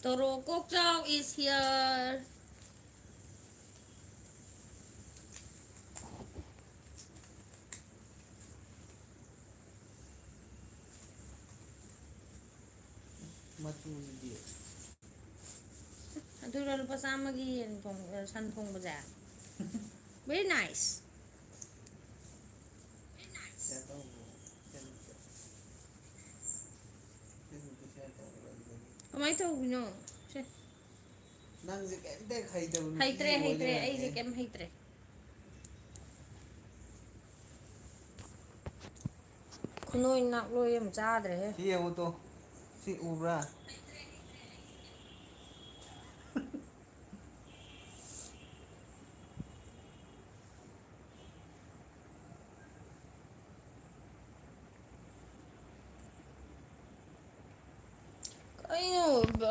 Toro Kokchao is here. Very nice. Kamay tawag Haitre, ay kem haitre. Kunoy nakloy am chadre. Si auto. Si ubra.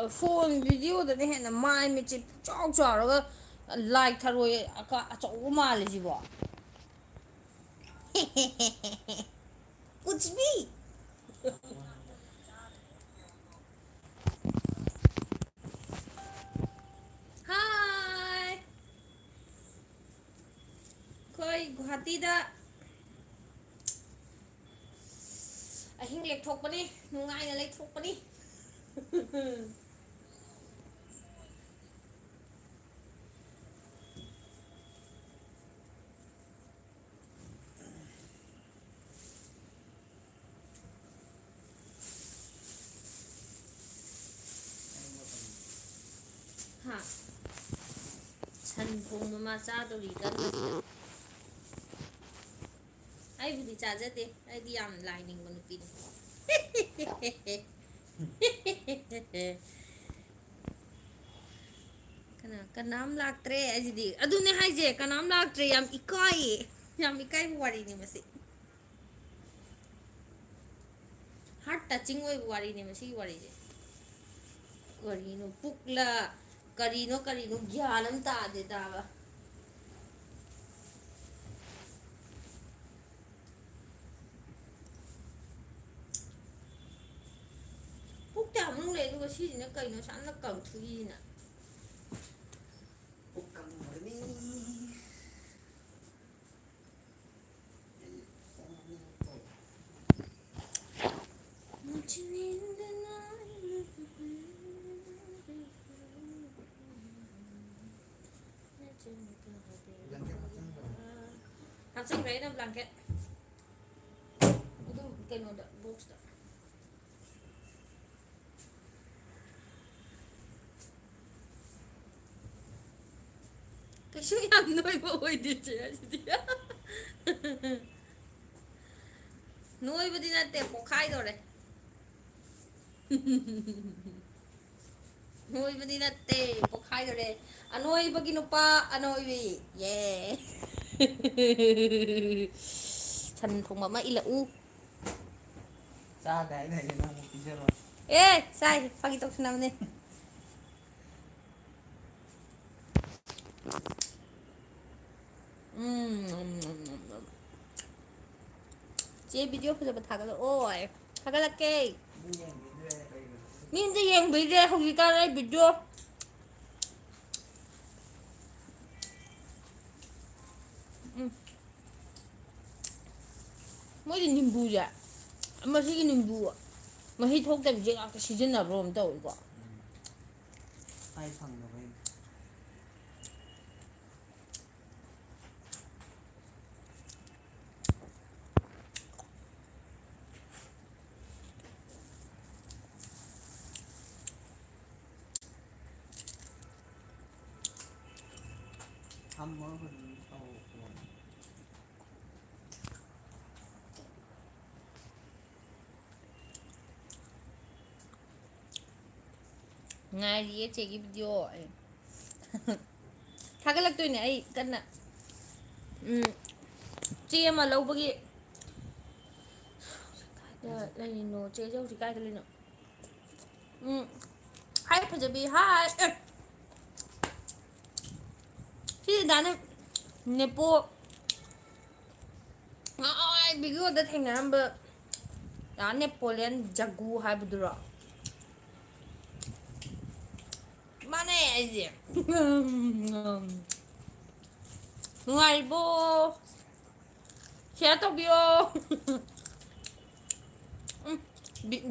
Phone video da ne na mai mi chi chok chok ra like tharoi aka achou ma le ji bo. Kuch bhi. Hi. Khoi Guwahati da ahing lek thok pa ni, nungai na lek thok pa ni. Ha. San phung ma cha do ri kan ma si. Ai budi cha jate, ai di yam lining ma nupi ni. Kanam laktre ajidi adune haije kanam laktre yam ikai wari ni masi heart touching oi wari ni masi wari je karino pukla karino gyanam ta de daba pukta mun le du si na kaino san na kang thui na Hapsing right na blanket. Itu keno da box da. Kasi yam noy ba oi di che ajidi. Noy ba di na te pokai do re. Noy ba di na te pokai do re. Anoy ba ginupa anoy bi. Yeah. San thong ma ila u. Cha cái này thì nó một tí chưa rồi. Ê, sai, pakitok na naman eh. Chị video bây giờ bà thả cái ôi thả cái là kê nhưng chị em bị ra không gì ta đây video mới đi niềm vui à mà cái niềm vui à mà hít thuốc tại vì cái season nào rồi tao rồi Ai thằng rồi. Thăm mới mình tàu ngay đi chị cái video thả cái lắc tôi này cân nè chị em mà lâu bagi đây nó chế dâu thì cay cái lên nữa hai phải chuẩn bị hai chị đã này nepo ꯉꯥꯏ ꯚꯤꯗꯤꯑꯣꯗ ꯊꯦꯡꯅꯔꯝꯕ Napoleon ꯖꯒꯨ ꯍꯥꯏꯕꯗꯨꯔꯣ ꯃꯥꯅꯦ ꯑꯩꯁꯦ ꯅꯨꯡꯉꯥꯏꯔꯤꯕꯣ share ꯇꯧꯕꯤꯌꯣ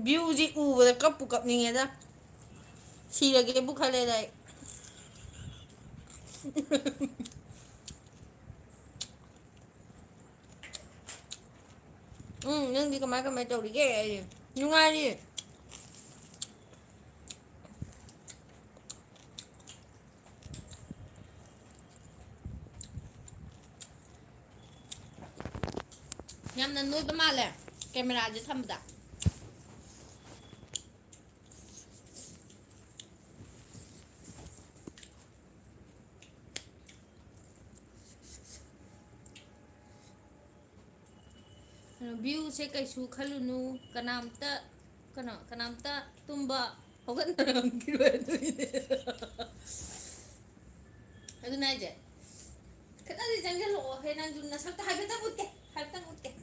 ꯚ꯭ꯌꯨꯁꯤ ꯎꯕꯗ ꯀꯞꯄꯨ ꯀꯞꯅꯤꯡꯉꯦꯗ ꯁꯤꯔꯒꯦꯕꯨ ꯈꯜꯂꯦꯗ ꯑꯩ ꯅꯪꯗꯤ ꯀꯃꯥꯏ ꯀꯃꯥꯏ ꯇꯧꯔꯤꯒꯦ ꯑꯩ ꯅꯨꯡꯉꯥꯏꯔꯤ ꯌꯥꯝꯅ ꯅꯣꯏꯕ ꯃꯥꯜꯂꯦ ꯀꯦꯃꯦꯔꯥꯁꯦ ꯊꯝꯕꯗ ꯚ꯭ꯌꯨꯁꯦ ꯀꯩꯁꯨ ꯈꯜꯂꯨꯅꯨ ꯀꯅꯥꯝꯇ ꯇꯨꯝꯕ ꯍꯧꯒꯠꯅꯔꯝꯈꯤꯔꯣꯏ ꯑꯗꯨꯅ ꯍꯥꯏꯁꯦ ꯈꯤꯇꯪꯗꯤ ꯆꯪꯁꯤꯜꯂꯛꯑꯣ ꯍꯦ ꯅꯪꯁꯨ ꯅꯁꯛꯇ ꯍꯥꯏꯐꯦꯠꯇꯪ ꯎꯠꯀꯦ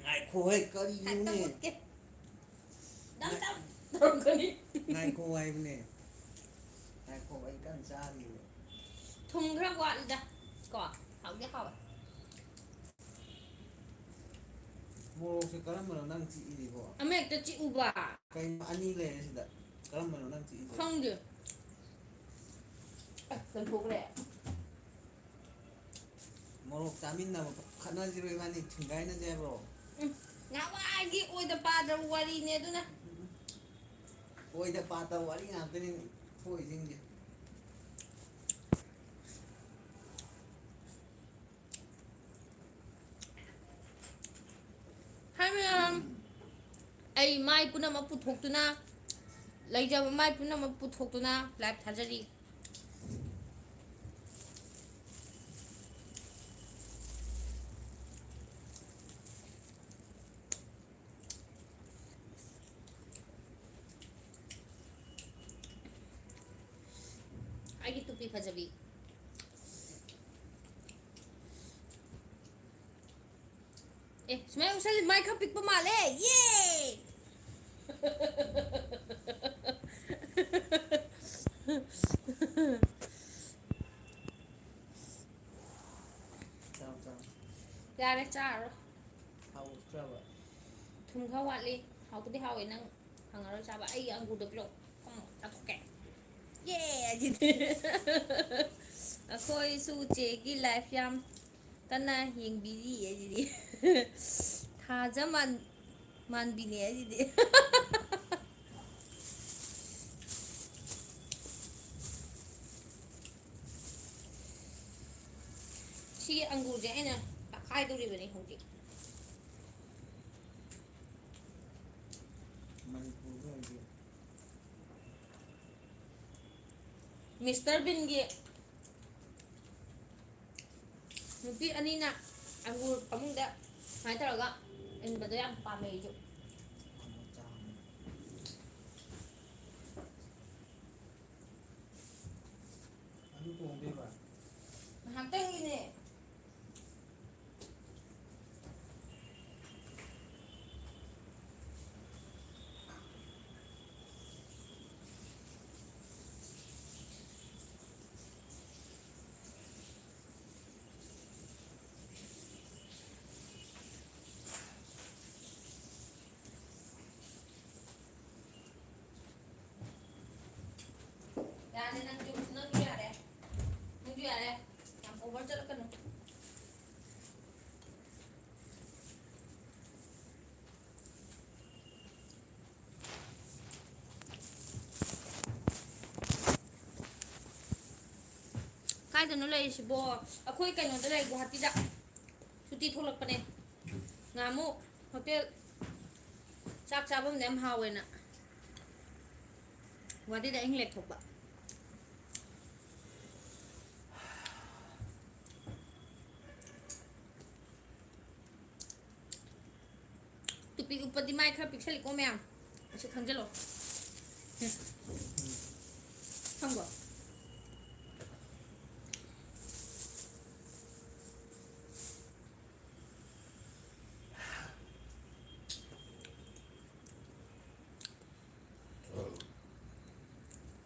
ꯉꯥꯏꯈꯣꯍꯦ ꯍꯥꯏꯐꯦꯠꯇꯪ ꯀꯔꯤꯅꯣꯅꯦ ꯎꯠꯀꯦ ꯗꯝ ꯇꯧꯔꯛꯀꯅꯤ ꯉꯥꯏꯈꯣ ꯍꯥꯏꯕꯅꯦ ꯉꯥꯏꯈꯣ ꯑꯩ ꯀꯟꯅ ꯆꯥꯔꯤꯕ ꯊꯨꯝ ꯈꯔ ꯋꯥꯠꯂꯤꯗ ꯀꯣ ꯍꯥꯎꯗꯤ ꯍꯥꯎꯋꯦ ꯃꯣꯔꯣꯛꯁꯦ ꯀꯔꯝꯕꯅꯣ ꯅꯪ ꯆꯤꯛꯏꯁꯤꯕꯣ ꯑꯃꯍꯦꯛꯇ ꯆꯤꯛꯎꯕ ꯀꯩꯅꯣ ꯑꯅꯤ ꯂꯩꯔꯦ ꯁꯤꯗ ꯀꯔꯝꯕꯅꯣ ꯅꯪ ꯆꯤꯛꯏꯁꯦ ꯈꯪꯗꯦ ꯀꯟꯊꯣꯛꯈ꯭ꯔꯦ ꯃꯣꯔꯣꯛ ꯆꯥꯃꯤꯟꯅꯕ ꯈꯠꯅꯁꯤꯔꯣ ꯏꯕꯥꯅꯤ ꯊꯤꯡꯒꯥꯏꯅꯁꯦ ꯍꯥꯏꯕ꯭ꯔꯣ ꯅꯍꯥꯟꯋꯥꯏꯒꯤ ꯑꯣꯏꯗ ꯄꯥꯗꯕ ꯋꯥꯔꯤꯅꯦ ꯑꯗꯨꯅ ꯑꯣꯏꯗ ꯄꯥꯗꯕ ꯋꯥꯔꯤ ꯉꯥꯛꯇꯅꯤ ꯊꯣꯛꯏꯁꯤꯡꯁꯦ ꯑꯩ ꯃꯥꯏ ꯄꯨꯝꯅꯃꯛ ꯄꯨꯊꯣꯛꯇꯨꯅ ꯂꯩꯖꯕ ꯃꯥꯏ ꯄꯨꯝꯅꯃꯛ ꯄꯨꯊꯣꯛꯇꯨꯅ ꯂꯥꯏꯞ ꯊꯥꯖꯔꯤ ꯑꯩꯒꯤ ꯇꯨꯄꯤ ꯐꯖꯕꯤ ꯁꯨꯃꯥꯏꯅ ꯎꯁꯜꯂꯤ ꯃꯥꯏ ꯈꯔ ꯄꯤꯛꯄ ꯃꯥꯜꯂꯦ ꯌꯦ ꯆꯥꯎ ꯆꯥꯎ ꯌꯥꯔꯦ ꯆꯥꯔꯔꯣꯏ ꯍꯥꯎꯇ꯭ꯔꯕ ꯊꯨꯝ ꯈꯔ ꯋꯥꯠꯂꯤ ꯍꯥꯎꯕꯨꯗꯤ ꯍꯥꯎꯋꯦ ꯅꯪ ꯐꯪꯉꯔꯣꯏ ꯆꯥꯕ ꯑꯩ ꯑꯪꯒꯨꯔꯗꯣ ꯄꯤꯔꯛꯑꯣ ꯆꯥꯊꯣꯛꯀꯦ ꯌꯦ ꯑꯁꯤꯗꯤ ꯑꯩꯈꯣꯏꯁꯨ ꯆꯦꯒꯤ ꯂꯥꯏꯐ ꯌꯥꯝ ꯀꯟꯅ ꯌꯦꯡꯕꯤꯔꯤ ꯑꯩꯁꯤꯗꯤ ꯊꯥꯖ ꯃꯥꯟꯕꯤꯅꯦ ꯑꯩꯁꯤꯗꯤ ꯁꯤꯒꯤ ꯑꯪꯒꯨꯔꯁꯦ ꯑꯩꯅ ꯇꯛꯈꯥꯏꯗꯧꯔꯤꯕꯅꯤ ꯍꯧꯖꯤꯛ ꯃꯅꯤꯄꯨꯔꯒꯤ ꯑꯣꯏꯗꯤ ꯃꯤꯁꯇꯔ ꯕꯤꯟꯒꯤ ꯅꯨꯄꯤ ꯑꯅꯤꯅ ꯑꯪꯒꯨꯔ ꯐꯃꯨꯡꯗ ꯁꯨꯃꯥꯏꯅ ꯇꯧꯔꯒ ꯏꯟꯕꯗꯣ ꯌꯥꯝ ꯄꯥꯝꯃꯦ ꯑꯩꯁꯨ ꯃꯆꯥ ꯑꯗꯨ ꯇꯣꯡꯗꯣꯏꯕ ꯉꯥꯏꯍꯥꯛꯇꯪꯒꯤꯅꯦ ꯌꯥꯔꯦ ꯅꯪꯁꯨ ꯌꯥꯔꯦ ꯅꯪꯁꯨ ꯌꯥꯔꯦ ꯌꯥꯝ ꯑꯣꯚꯔ ꯆꯠꯂꯛꯀꯅꯨ ꯀꯥꯏꯗꯅꯣ ꯂꯩꯔꯤꯁꯤꯕꯣ ꯑꯩꯈꯣꯏ ꯀꯩꯅꯣꯗ ꯂꯩ ꯒꯨꯋꯥꯍꯥꯇꯤꯗ ꯁꯨꯇꯤ ꯊꯣꯛꯂꯛꯄꯅꯦ ꯉꯍꯥꯟꯃꯨꯛ ꯍꯣꯇꯦꯜ ꯆꯥꯛ ꯆꯥꯐꯝꯗ ꯌꯥꯝ ꯍꯥꯎꯋꯦꯅ ꯒꯨꯋꯥꯍꯥꯇꯤꯗ ꯑꯍꯤꯡ ꯂꯦꯛꯊꯣꯛꯄ ꯇꯨꯄꯤ ꯎꯞꯄꯗꯤ ꯃꯥꯏ ꯈꯔ ꯄꯤꯛꯁꯜꯂꯤꯀꯣ ꯃꯌꯥꯝ ꯑꯁꯤ ꯈꯪꯖꯤꯜꯂꯣ ꯈꯪꯕ꯭ꯔꯣ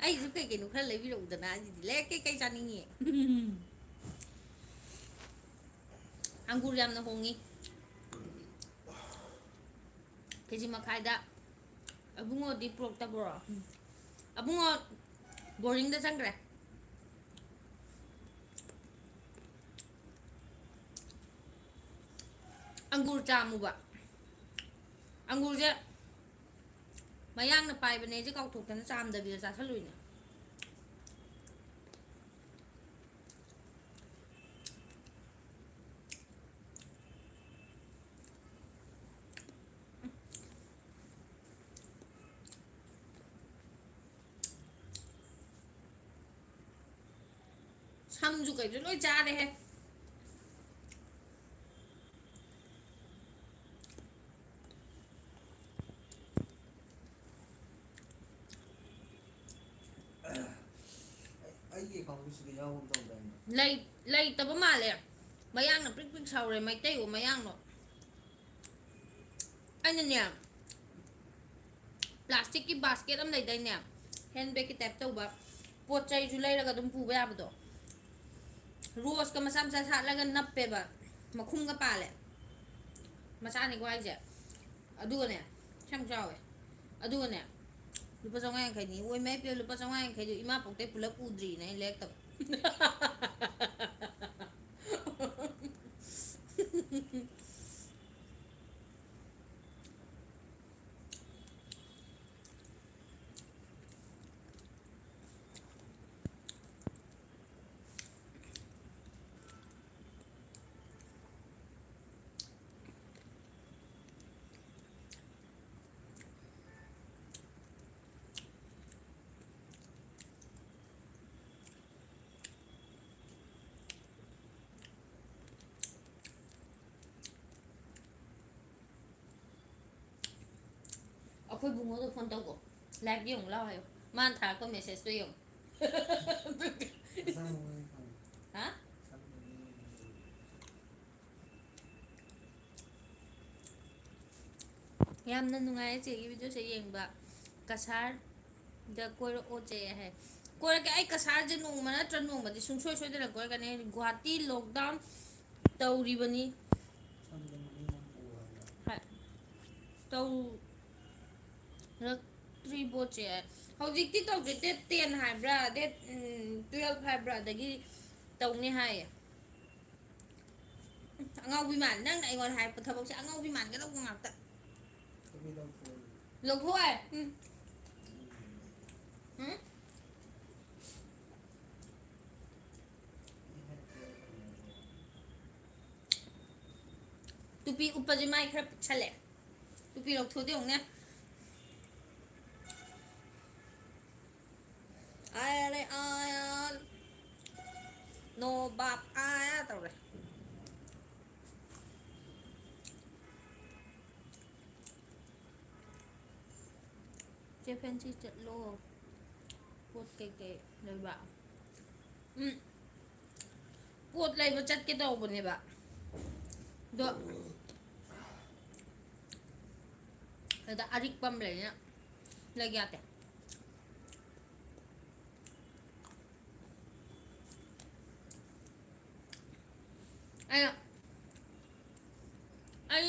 ꯑꯩꯁꯨ ꯀꯩꯅꯣ ꯈꯔ ꯂꯩꯕꯤꯔꯛꯎꯗꯅ ꯑꯩꯗꯤ ꯂꯩꯔꯛꯀꯦ ꯀꯩ ꯆꯥꯅꯤꯡꯉꯤ ꯑꯪꯒꯨꯔ ꯌꯥꯝꯅ ꯍꯣꯡꯉꯤ ꯀꯦꯖꯤ ꯃꯈꯥꯏꯗ ꯑꯕꯨꯡꯉꯣꯗꯤ ꯄꯨꯔꯛꯇꯕ꯭ꯔꯣ ꯑꯕꯨꯡꯉꯣ ꯕꯣꯔꯤꯡꯗ ꯆꯪꯈ꯭ꯔꯦ ꯑꯪꯒꯨꯔ ꯆꯥꯃꯨꯕ ꯑꯪꯒꯨꯔꯁꯦ ꯃꯌꯥꯡꯅ ꯄꯥꯏꯕꯅꯦꯁꯦ ꯀꯥꯎꯊꯣꯛꯇꯅ ꯆꯥꯝꯗꯕꯤꯗ ꯆꯥꯥꯁꯜꯂꯨꯏꯅꯦ ꯁꯝꯁꯨ ꯀꯩꯁꯨ ꯂꯣꯏ ꯆꯥꯔꯦꯍꯦ ꯑꯩꯒꯤ ꯑꯦꯀꯥꯎꯟꯁꯤꯗ ꯌꯥꯎꯒꯨꯝ ꯇꯧꯗꯥꯏꯅꯦ ꯂꯩꯇꯕ ꯃꯥꯜꯂꯦ ꯃꯌꯥꯡꯅ ꯄ꯭ꯔꯤꯛ ꯄ꯭ꯔꯤꯛ ꯁꯥꯎꯔꯦ ꯃꯩꯇꯩꯑꯣ ꯃꯌꯥꯡꯅꯣ ꯑꯩꯅꯅꯦ ꯄ꯭ꯂꯥꯁꯇꯤꯛꯀꯤ ꯕꯥꯁꯀꯦꯠ ꯑꯃ ꯂꯩꯗꯥꯏꯅꯦ ꯍꯦꯟꯕꯦꯒꯀꯤ ꯇꯥꯏꯞ ꯇꯧꯕ ꯄꯣꯠ ꯆꯩꯁꯨ ꯂꯩꯔꯒ ꯑꯗꯨꯝ ꯄꯨꯕ ꯌꯥꯕꯗꯣ ꯔꯣꯁꯀ ꯃꯆꯥ ꯃꯆꯥ ꯁꯥꯠꯂꯒ ꯅꯞꯄꯦꯕ ꯃꯈꯨꯝꯒ ꯄꯥꯜꯂꯦ ꯃꯆꯥꯅꯤꯀꯣ ꯍꯥꯏꯁꯦ ꯑꯗꯨꯒꯅꯦ ꯁꯌꯥꯝ ꯆꯥꯎꯋꯦ ꯑꯗꯨꯒꯅꯦ ꯂꯨꯄꯥ 550ꯅꯤ ꯑꯣꯏꯃꯩ ꯄꯤꯌꯣ ꯂꯨꯄꯥ 550ꯗꯣ ꯏꯃꯥ ꯄꯣꯛꯇꯩ ꯄꯨꯂꯞ ꯄꯨꯗ꯭ꯔꯤꯅ ꯑꯩꯅ ꯂꯩꯔꯛꯇꯕ ꯑꯩꯈꯣꯏ ꯕꯨꯡꯉꯣꯗꯣ ꯐꯣꯟ ꯇꯧꯀꯣ ꯂꯥꯏꯚ ꯌꯦꯡꯉꯨ ꯂꯥꯛꯑꯣ ꯍꯥꯏꯌꯣ ꯃꯥꯅ ꯊꯥꯔꯛꯄ ꯃꯦꯁꯦꯖꯇꯣ ꯌꯦꯡꯉꯨ ꯍꯥ ꯌꯥꯝꯅ ꯅꯨꯡꯉꯥꯏꯌꯦ ꯆꯦꯒꯤ ꯚꯤꯗꯤꯑꯣꯁꯦ ꯌꯦꯡꯕ ꯀꯁꯥꯔꯗ ꯀꯣꯏꯔꯛꯑꯣ ꯆꯦ ꯍꯥꯏ ꯀꯣꯏꯔꯛꯀꯦ ꯑꯩ ꯀꯁꯥꯔꯁꯦ ꯅꯣꯡꯃ ꯅꯠꯇ꯭ꯔ ꯅꯣꯡꯃꯗꯤ ꯁꯨꯡꯁꯣꯏ ꯁꯣꯏꯗꯅ ꯀꯣꯏꯔꯛꯀꯅꯤ ꯒꯨꯋꯥꯍꯥꯇꯤ ꯂꯣꯛꯗꯥꯎꯟ ꯇꯧꯔꯤꯕꯅꯤ ꯇꯧꯔꯛꯇ꯭ꯔꯤꯕꯣ ꯆꯦ ꯍꯧꯖꯤꯛꯇꯤ ꯇꯧꯗ꯭ꯔꯤ ꯗꯦꯠ 10 ꯍꯥꯏꯕ꯭ꯔꯥ ꯗꯦꯠ 12 ꯍꯥꯏꯕ꯭ꯔꯥ ꯑꯗꯒꯤ ꯇꯧꯅꯤ ꯍꯥꯏꯌꯦ ꯑꯉꯥꯎꯕꯤ ꯃꯥꯟ ꯅꯪꯅ ꯑꯩꯉꯣꯟꯗ ꯍꯥꯏꯔꯛꯄ ꯊꯕꯛꯁꯦ ꯑꯉꯥꯎꯕꯤ ꯃꯥꯟꯒꯗꯧꯕ ꯉꯥꯛꯇ ꯂꯧꯊꯣꯛꯑꯣꯏ ꯇꯨꯄꯤ ꯎꯞꯄꯁꯦ ꯃꯥꯏ ꯈꯔ ꯄꯤꯛꯁꯜꯂꯦ ꯇꯨꯄꯤ ꯂꯧꯊꯣꯛꯑꯗꯤ ꯌꯦꯡꯉꯨꯅꯦ ꯑꯔꯦ ꯑꯌꯥꯜ ꯅꯣ ꯕꯥꯞ ꯑꯌꯥ ꯇꯧꯔꯦ ꯆꯦ ꯐꯦꯟꯁꯤ ꯆꯠꯂꯣ ꯄꯣꯠ ꯀꯩꯀꯩ ꯂꯩꯕ ꯄꯣꯠ ꯂꯩꯕ ꯆꯠꯀꯦ ꯇꯧꯕꯅꯦꯕ ꯑꯗꯣ ꯑꯗ ꯑꯔꯤꯛꯄ ꯑꯃ ꯂꯩꯅꯤꯅ ꯂꯩꯒꯦ ꯌꯥꯗꯦ ꯑꯩ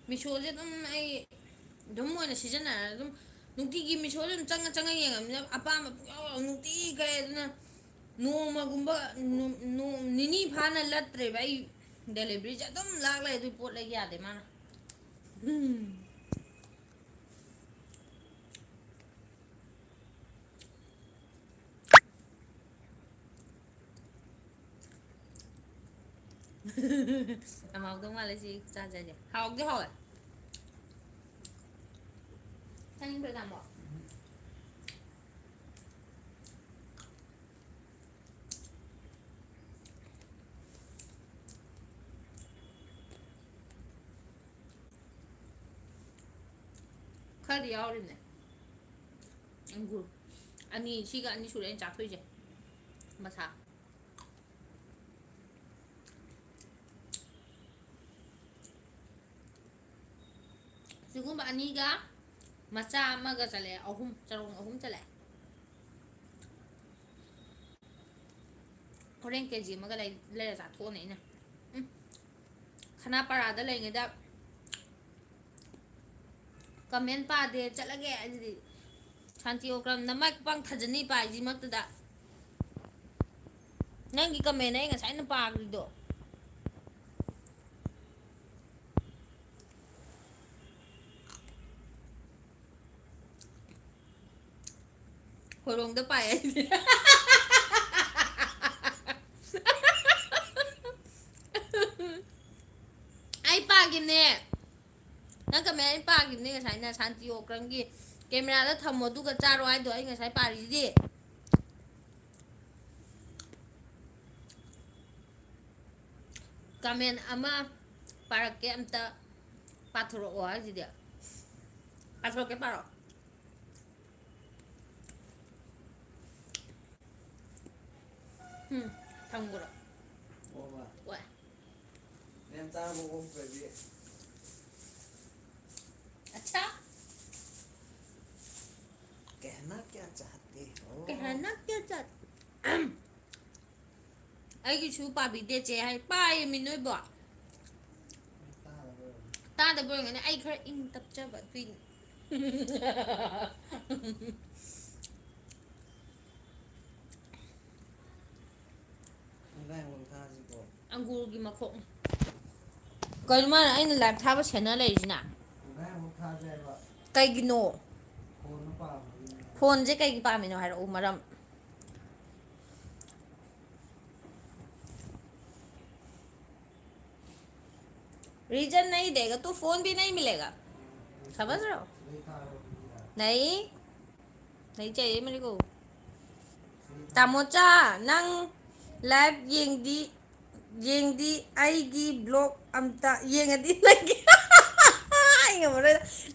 ꯃꯤꯁꯣꯁꯦ ꯑꯗꯨꯝ ꯑꯩ ꯑꯗꯨꯝ ꯑꯣꯏꯅ ꯁꯤꯖꯤꯟꯅꯔ ꯑꯗꯨꯝ ꯅꯨꯡꯇꯤꯒꯤ ꯃꯤꯁꯣꯁꯦ ꯑꯗꯨꯝ ꯆꯪꯉ ꯌꯦꯡꯉꯕꯅꯤꯅ ꯑꯄꯥꯝꯕ ꯄꯨꯡꯌꯥꯎ ꯅꯨꯡꯇꯤꯒꯤ ꯀꯩ ꯑꯗꯨꯅ ꯅꯣꯡꯃꯒꯨꯝꯕ ꯅꯤꯅꯤ ꯐꯥꯅ ꯂꯠꯇ꯭ꯔꯦꯕ ꯑꯩ ꯗꯦꯂꯤꯚꯔꯤꯁꯦ ꯑꯗꯨꯝ ꯂꯥꯛꯂꯦ ꯑꯗꯨꯏ ꯄꯣꯠ ꯂꯩ ꯌꯥꯗꯦ ꯃꯥꯅ ꯌꯥꯝ ꯍꯥꯎꯗꯧ ꯃꯥꯜꯂꯦ ꯁꯤ ꯆꯥꯖꯁꯦ ꯍꯥꯎꯗꯤ ꯍꯥꯎꯋꯦ ꯆꯥꯅꯤꯡꯕ꯭ꯔꯥ ꯇꯥꯃꯣ ꯈꯔꯗꯤ ꯌꯥꯎꯔꯤꯕꯅꯦ ꯑꯪꯒꯨꯔ ꯁꯤꯒ ꯑꯅꯤ ꯁꯨꯔꯦ ꯑꯩꯅ ꯆꯥꯊꯣꯛꯏꯁꯦ ꯃꯁꯥ ꯁꯤꯒꯨꯝꯕ ꯑꯅꯤꯒ ꯃꯆꯥ ꯑꯃꯒ ꯆꯠꯂꯛꯑꯦ ꯑꯍꯨꯝ ꯆꯔꯣꯡ ꯑꯍꯨꯝ ꯆꯠꯂꯛꯑꯦ ꯍꯣꯔꯦꯟ ꯀꯦꯖꯤ ꯑꯃꯒ ꯂꯩꯔ ꯆꯥꯊꯣꯛꯑꯅꯦ ꯑꯩꯅ ꯈꯅꯥꯄꯔꯥꯗ ꯂꯩꯉꯩꯗ ꯀꯃꯦꯟ ꯄꯥꯗꯦ ꯆꯠꯂꯒꯦ ꯑꯗꯨꯗꯤ ꯁꯥꯟꯇꯤ ꯑꯣꯀ꯭ꯔꯝ ꯅꯃꯥꯏ ꯈꯨꯄꯥꯡ ꯊꯥꯖꯟꯅꯤ ꯄꯥꯏꯁꯤꯃꯛꯇꯨꯗ ꯅꯪꯒꯤ ꯀꯃꯦꯟ ꯑꯩ ꯉꯁꯥꯏꯅ ꯄꯥꯈ꯭ꯔꯤꯗꯣ ꯍꯣꯏꯔꯣꯡꯗ ꯄꯥꯏ ꯑꯩꯗꯤ ꯑꯩ ꯄꯥꯒꯤꯅꯦ ꯅꯪ ꯀꯃꯦꯟ ꯑꯩ ꯄꯥꯈꯤꯕꯅꯦ ꯉꯁꯥꯏꯅ ꯁꯥꯟꯇꯤ ꯑꯣꯀ꯭ꯔꯝꯒꯤ ꯀꯦꯃꯦꯔꯥꯗ ꯊꯝꯃꯣ ꯑꯗꯨꯒ ꯆꯥꯔꯣ ꯍꯥꯏꯗꯣ ꯑꯩ ꯉꯁꯥꯏ ꯄꯥꯔꯤꯁꯤꯗꯤ ꯀꯃꯦꯟ ꯑꯃ ꯄꯥꯔꯛꯀꯦ ꯑꯝꯇ ꯄꯥꯊꯣꯔꯛꯑꯣ ꯍꯥꯏꯁꯤꯗꯤ ꯄꯥꯊꯣꯔꯛꯀꯦ ꯄꯥꯔꯣ ꯊꯝꯈ꯭ꯔꯣ ꯍꯣꯏ Nem tava bom pra ver. अच्छा कहना क्या चाहते हो? कहना क्या चाहते ꯑꯩꯒꯤꯁꯨ ꯄꯥꯕꯤꯗꯦ ꯆꯦ ꯍꯥꯏ ꯄꯥꯏꯌꯦꯃꯤ ꯅꯣꯏꯕꯣ ꯇꯥꯗꯕ ꯑꯣꯏꯔꯝꯒꯅꯤ ꯑꯩ ꯈꯔ ꯏꯪ ꯇꯞꯆꯕ ꯑꯗꯨꯏꯅꯤ ꯑꯪꯒꯨꯔꯒꯤ ꯃꯈꯣꯛꯅꯤ ꯀꯩꯅꯣ ꯃꯥꯅ ꯑꯩꯅ ꯂꯥꯏꯚ ꯊꯥꯕ ꯁꯦꯟꯅ ꯂꯩꯔꯤꯁꯤꯅ ꯀꯩꯒꯤꯅꯣ ꯐꯣꯟꯁꯦ ꯀꯩꯒꯤ ꯄꯥꯝꯃꯤꯅꯣ ꯍꯥꯏꯔꯛꯎ मरम रीजन नहीं देगा तो फोन भी नहीं मिलेगा समझ रहे हो नहीं चाहिए मेरे को तामोचा नंग लाइव येंदी आईगी ब्लॉग अमता येंगदी लगी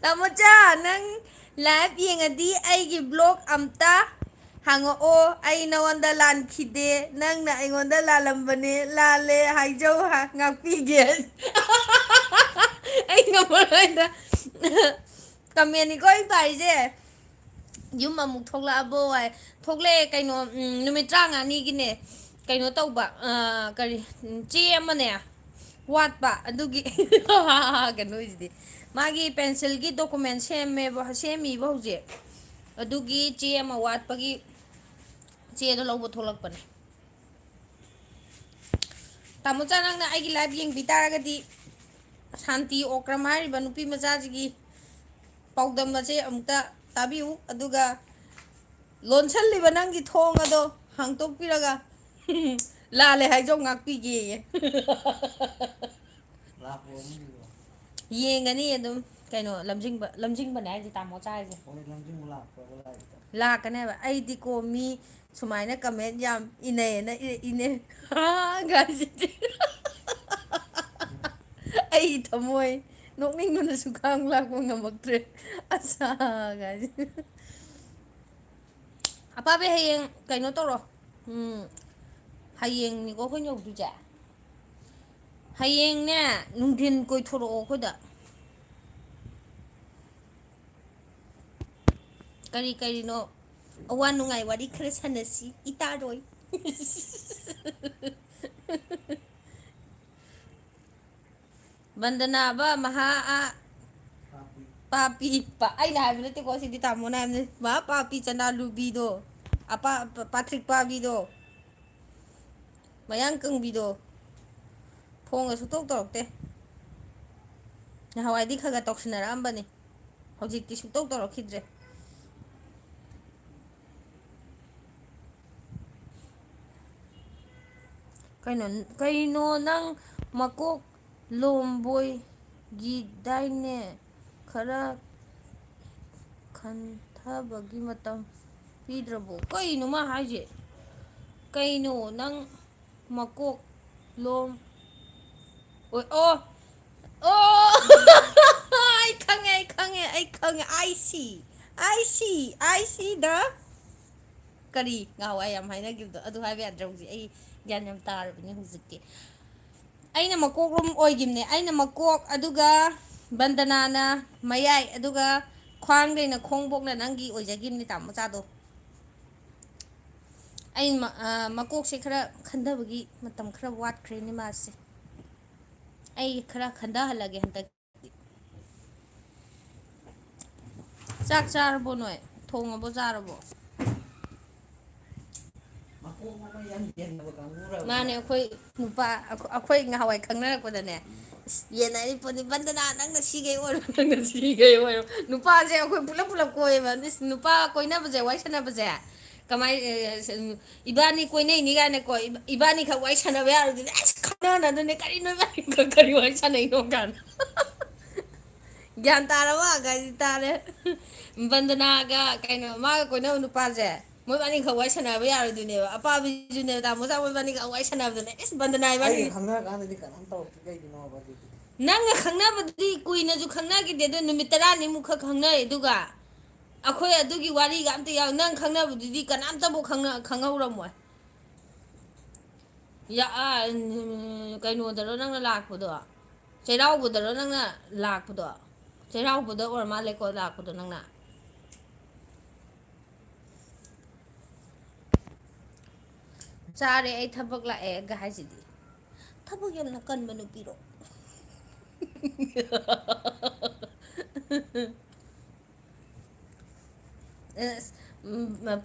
तामोचा नंग लाइव येंगदी आईगी ब्लॉग अमता हंगओ आई नवंदा लानखिदे नंगना अइगोंदा लालंबने लाले हाइजौ ngapiगे ai ngमरैदा कमेन्ट को आई पाइजे ꯌꯨꯝ ꯑꯃꯨꯛ ꯊꯣꯛꯂꯛꯑꯕꯣ ꯍꯥꯏ ꯊꯣꯛꯂꯛꯑꯦ ꯀꯩꯅꯣ ꯅꯨꯃꯤꯠ 35ꯅꯤꯒꯤꯅꯦ ꯀꯩꯅꯣ ꯇꯧꯕ ꯀꯔꯤ ꯆꯦ ꯑꯃꯅꯦ ꯋꯥꯠꯄ ꯑꯗꯨꯒꯤ ꯀꯩꯅꯣꯁꯤꯗꯤ ꯃꯥꯒꯤ ꯄꯦꯟꯁꯤꯜꯒꯤ ꯗꯣꯀꯨꯃꯦꯟ ꯁꯦꯝꯃꯤꯕ ꯍꯧꯖꯤꯛ ꯑꯗꯨꯒꯤ ꯆꯦ ꯑꯃ ꯋꯥꯠꯄꯒꯤ ꯆꯦꯗꯣ ꯂꯧꯕ ꯊꯣꯛꯂꯛꯄꯅꯦ ꯇꯥꯃꯣꯆꯥ ꯅꯪꯅ ꯑꯩꯒꯤ ꯂꯥꯏꯚ ꯌꯦꯡꯕꯤ ꯇꯥꯔꯒꯗꯤ ꯁꯥꯟꯇꯤ ꯑꯣꯀ꯭ꯔꯝ ꯍꯥꯏꯔꯤꯕ ꯅꯨꯄꯤ ꯃꯆꯥꯁꯤꯒꯤ ꯄꯥꯎꯗꯝ ꯑꯁꯦ ꯑꯃꯨꯛꯇ ꯇꯥꯕꯤꯌꯨ ꯑꯗꯨꯒ ꯂꯣꯟꯁꯜꯂꯤꯕ ꯅꯪꯒꯤ ꯊꯣꯡ ꯑꯗꯣ ꯍꯥꯡꯇꯣꯛꯄꯤꯔꯒ ꯂꯥꯜꯂꯦ ꯍꯥꯏꯖꯧ ꯉꯥꯛꯄꯤꯒꯦꯌꯦ ꯌꯦꯡꯒꯅꯤ ꯑꯗꯨꯝ ꯀꯩꯅꯣ ꯂꯝꯖꯤꯡꯕꯅꯦ ꯍꯥꯏꯁꯦ ꯇꯥꯃꯣꯆꯥ ꯍꯥꯏꯁꯦ ꯂꯥꯛꯀꯅꯦꯕ ꯑꯩꯗꯤꯀꯣ ꯃꯤ ꯁꯨꯃꯥꯏꯅ ꯀꯃꯦꯟ ꯌꯥꯝ ꯏꯅꯩꯌꯦꯅ ꯏꯅꯦ ꯒꯥꯏꯁꯤꯗꯤ ꯑꯩ ꯊꯃꯣꯏ ꯅꯣꯛꯅꯤꯡꯕꯅꯁꯨ ꯈꯥꯡ ꯂꯥꯛꯄ ꯉꯝꯃꯛꯇ꯭ꯔꯦ ꯑꯁꯥ ꯒꯥꯏꯁꯤ ꯑꯄꯥꯕꯦ ꯍꯌꯦꯡ ꯀꯩꯅꯣ ꯇꯧꯔꯣ ꯍꯌꯦꯡꯅꯤꯀꯣ ꯑꯩꯈꯣꯏꯅ ꯌꯧꯗꯣꯏꯁꯦ ꯍꯌꯦꯡꯅꯦ ꯅꯨꯡꯊꯤꯟ ꯀꯣꯏꯊꯣꯔꯛꯑꯣ ꯑꯩꯈꯣꯏꯗ ꯀꯔꯤ ꯀꯔꯤꯅꯣ ꯑꯋꯥ ꯅꯨꯡꯉꯥꯏ ꯋꯥꯔꯤ ꯈꯔ ꯁꯥꯟꯅꯁꯤ ꯏꯇꯥꯔꯣꯏ ꯕꯟꯗꯅꯥꯕ ꯃꯍꯥ ꯄꯥꯄꯤ ꯑꯩꯅ ꯍꯥꯏꯕ ꯅꯠꯇꯦꯀꯣ ꯁꯤꯗꯤ ꯇꯥꯃꯣꯅ ꯍꯥꯏꯕꯅꯤ ꯃꯍꯥ ꯄꯥꯄꯤ ꯆꯅꯥꯂꯨꯕꯤꯗꯣ ꯄꯥꯊ꯭ꯔꯤꯛ ꯄꯥꯕꯤꯗꯣ ꯃꯌꯥꯡ ꯀꯪꯕꯤꯗꯣ ꯐꯣꯟꯒ ꯁꯨꯛꯇꯧ ꯇꯧꯔꯛꯇꯦ ꯅꯍꯥꯟꯋꯥꯏꯗꯤ ꯈꯔ ꯈꯔ ꯇꯧꯁꯤꯟꯅꯔꯛꯑꯝꯕꯅꯤ ꯍꯧꯖꯤꯛꯇꯤ ꯁꯨꯛꯇꯧ ꯇꯧꯔꯛꯈꯤꯗ꯭ꯔꯦ ꯀꯩꯅꯣ ꯅꯪ ꯃꯀꯣꯛ ꯂꯣꯝꯕꯣꯏꯒꯤꯗꯥꯏꯅꯦ ꯈꯔ ꯈꯟꯊꯕꯒꯤ ꯃꯇꯝ ꯄꯤꯗ꯭ꯔꯕꯣ ꯀꯩꯅꯣ ꯃꯥ ꯍꯥꯏꯁꯦ ꯀꯩꯅꯣ ꯅꯪ ꯃꯀꯣꯛ ꯂꯣꯝ ꯑꯣ ꯑꯣ ꯑꯩ ꯈꯪꯉꯦ ꯑꯥꯏ ꯁꯤ ꯗ ꯀꯔꯤ ꯉꯍꯥꯟꯋꯥꯏ ꯌꯥꯝ ꯍꯥꯏꯅꯈꯤꯕꯗꯣ ꯑꯗꯨ ꯍꯥꯏꯕ ꯌꯥꯗ꯭ꯔꯦ ꯍꯧꯖꯤꯛ ꯑꯩ ꯒ꯭ꯌꯥꯟ ꯌꯥꯝ ꯇꯥꯔꯕꯅꯤ ꯍꯧꯖꯤꯛꯇꯤ ꯑꯩꯅ ꯃꯀꯣꯛꯂꯣꯝ ꯑꯣꯏꯈꯤꯕꯅꯦ ꯑꯩꯅ ꯃꯀꯣꯛ ꯑꯗꯨꯒ ꯕꯟꯗꯅꯥꯅ ꯃꯌꯥꯏ ꯑꯗꯨꯒ ꯈ꯭ꯋꯥꯡꯗꯩꯅ ꯈꯣꯡꯕꯣꯛꯅ ꯅꯪꯒꯤ ꯑꯣꯏꯖꯈꯤꯕꯅꯤ ꯇꯥꯃꯣ ꯃꯆꯥꯗꯣ ꯑꯩ ꯃꯀꯣꯛꯁꯦ ꯈꯔ ꯈꯟꯊꯕꯒꯤ ꯃꯇꯝ ꯈꯔ ꯋꯥꯠꯈ꯭ꯔꯦꯅꯦ ꯃꯥꯁꯦ ꯑꯩ ꯈꯔ ꯈꯟꯊꯍꯜꯂꯒꯦ ꯍꯟꯗꯛ ꯆꯥꯛ ꯆꯥꯔꯕꯣ ꯅꯣꯏ ꯊꯣꯡꯉꯕꯣ ꯆꯥꯔꯕꯣ ꯃꯥꯅꯦ ꯑꯩꯈꯣꯏ ꯅꯨꯄꯥ ꯑꯩꯈꯣꯏ ꯉꯍꯥꯟꯋꯥꯏ ꯈꯪꯅꯔꯛꯄꯗꯅꯦ ꯌꯦꯟꯅꯔꯤ ꯄꯣꯠꯅꯤ ꯕꯟꯗꯅꯥ ꯅꯪꯅ ꯁꯤꯈꯩ ꯑꯣꯏꯔꯣ ꯅꯪꯅ ꯁꯤꯈꯩ ꯑꯣꯏꯔꯣ ꯅꯨꯄꯥꯁꯦ ꯑꯩꯈꯣꯏ ꯄꯨꯂꯞ ꯄꯨꯂꯞ ꯀꯣꯏꯑꯕ ꯅꯨꯄꯥ ꯀꯣꯏꯅꯕꯁꯦ ꯋꯥꯔꯤ ꯁꯥꯟꯅꯕꯁꯦ ꯀꯃꯥꯏ ꯏꯕꯥꯅꯤ ꯀꯣꯏꯅꯩꯅꯤ ꯀꯥꯏꯅꯀꯣ ꯏꯕꯥꯅꯤ ꯈꯛ ꯋꯥꯔꯤ ꯁꯥꯟꯅꯕ ꯌꯥꯔꯣꯏꯗꯨꯗꯤ ꯑꯁ ꯈꯪꯅꯅꯗꯨꯅꯦ ꯀꯔꯤꯅꯣ ꯏꯕꯥꯅꯤ ꯀꯔꯤ ꯋꯥꯔꯤ ꯁꯥꯟꯅꯩꯅꯣ ꯀꯥꯟꯗ ꯒ꯭ꯌꯥꯟ ꯇꯥꯔꯕ ꯒꯥꯔꯤ ꯇꯥꯔꯦ ꯕꯟꯗꯅꯥꯒ ꯀꯩꯅꯣ ꯃꯥꯒ ꯀꯣꯏꯅꯕ ꯅꯨꯄꯥꯁꯦ ꯃꯣꯏꯕꯥꯅꯤꯈꯛ ꯋꯥꯔꯤ ꯁꯥꯟꯅꯕ ꯌꯥꯔꯣꯏꯗꯣꯏꯅꯦꯕ ꯑꯄꯥꯕꯤꯖꯨꯅꯦꯕ ꯇꯥꯃꯣꯆꯥ ꯃꯣꯏꯕꯥꯅꯤꯒ ꯋꯥꯔꯤ ꯁꯥꯟꯅꯕꯗꯅꯦ ꯏꯁ ꯕꯟꯗꯅꯥ ꯏꯕꯥꯅꯤ ꯑꯩꯒ ꯈꯪꯅꯔ ꯀꯥꯟꯗꯗꯤ ꯀꯅꯥꯝ ꯇꯧꯔꯛꯇꯦ ꯀꯩꯒꯤꯅꯣꯕ ꯑꯗꯨꯗꯤ ꯅꯪꯒ ꯈꯪꯅꯕꯗꯨꯗꯤ ꯀꯨꯏꯅꯁꯨ ꯈꯪꯅꯈꯤꯗꯦ ꯑꯗꯣ ꯅꯨꯃꯤꯠ 10ꯅꯤꯃꯨꯛ ꯈꯛ ꯈꯪꯅꯔꯦ ꯑꯗꯨꯒ ꯑꯩꯈꯣꯏ ꯑꯗꯨꯒꯤ ꯋꯥꯔꯤꯒ ꯑꯝꯇ ꯌꯥꯎ ꯅꯪ ꯈꯪꯅꯕꯗꯨꯗꯤ ꯀꯅꯥꯝꯇꯕꯨ ꯈꯪꯍꯧꯔꯝꯃꯣꯏ ꯀꯩꯅꯣꯗꯔꯣ ꯅꯪꯅ ꯂꯥꯛꯄꯗꯣ ꯆꯩꯔꯥꯎꯕꯗꯔꯣ ꯅꯪꯅ ꯂꯥꯛꯄꯗꯣ ꯆꯩꯔꯥꯎꯕꯗ ꯑꯣꯏꯔ ꯃꯥꯜꯂꯦꯀꯣ ꯂꯥꯛꯄꯗꯣ ꯅꯪꯅ ꯆꯥꯔꯦ ꯑꯩ ꯊꯕꯛ ꯂꯥꯛꯑꯦꯒ ꯍꯥꯏꯁꯤꯗꯤ ꯊꯕꯛ ꯌꯥꯝꯅ ꯀꯟꯕ ꯅꯨꯄꯤꯔꯣ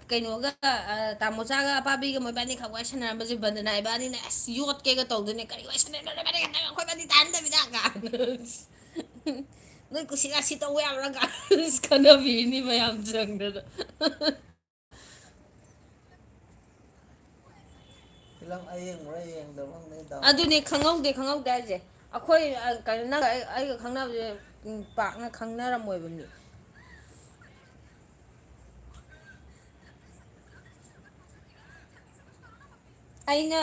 ꯀꯩꯅꯣꯒ ꯇꯥꯃꯣꯆꯥꯒ ꯑꯄꯥꯕꯤꯒ ꯃꯣꯏꯕꯥꯅꯤ ꯈꯛ ꯋꯥꯏ ꯁꯥꯟꯅꯔꯝꯕꯁꯦ ꯕꯟꯗꯅꯥ ꯏꯕꯥꯅꯤꯅ ꯑꯁ ꯌꯣꯠꯀꯦꯒ ꯇꯧꯗꯣꯏꯅꯦ ꯀꯔꯤ ꯋꯥꯏ ꯁꯥꯟꯅꯩꯅꯣꯕꯥꯅꯤ ꯑꯩꯈꯣꯏꯕꯥꯅꯤ ꯇꯥꯟꯅꯗꯕꯤꯗ ꯅꯣꯏ ꯀꯨꯁꯤ ꯔꯥꯁꯤ ꯇꯧꯕ ꯌꯥꯕ꯭ꯔꯥ ꯈꯟꯅꯕꯤꯔꯤꯅꯤ ꯃꯌꯥꯝ ꯆꯪꯗꯅ ꯐꯤꯂꯝ ꯑꯌꯦꯡꯕ꯭ꯔꯥ ꯌꯦꯡꯗꯕ꯭ꯔꯥ ꯑꯗꯨꯅꯦ ꯈꯪꯍꯧꯗꯦ ꯍꯥꯏꯁꯦ ꯑꯩꯈꯣꯏ ꯀꯩꯅꯣ ꯅꯪ ꯑꯩꯒ ꯈꯪꯅꯕꯁꯦ ꯄꯥꯛꯅ ꯈꯪꯅꯔꯝꯃꯣꯏꯕ ꯃꯤ ꯑꯩꯅ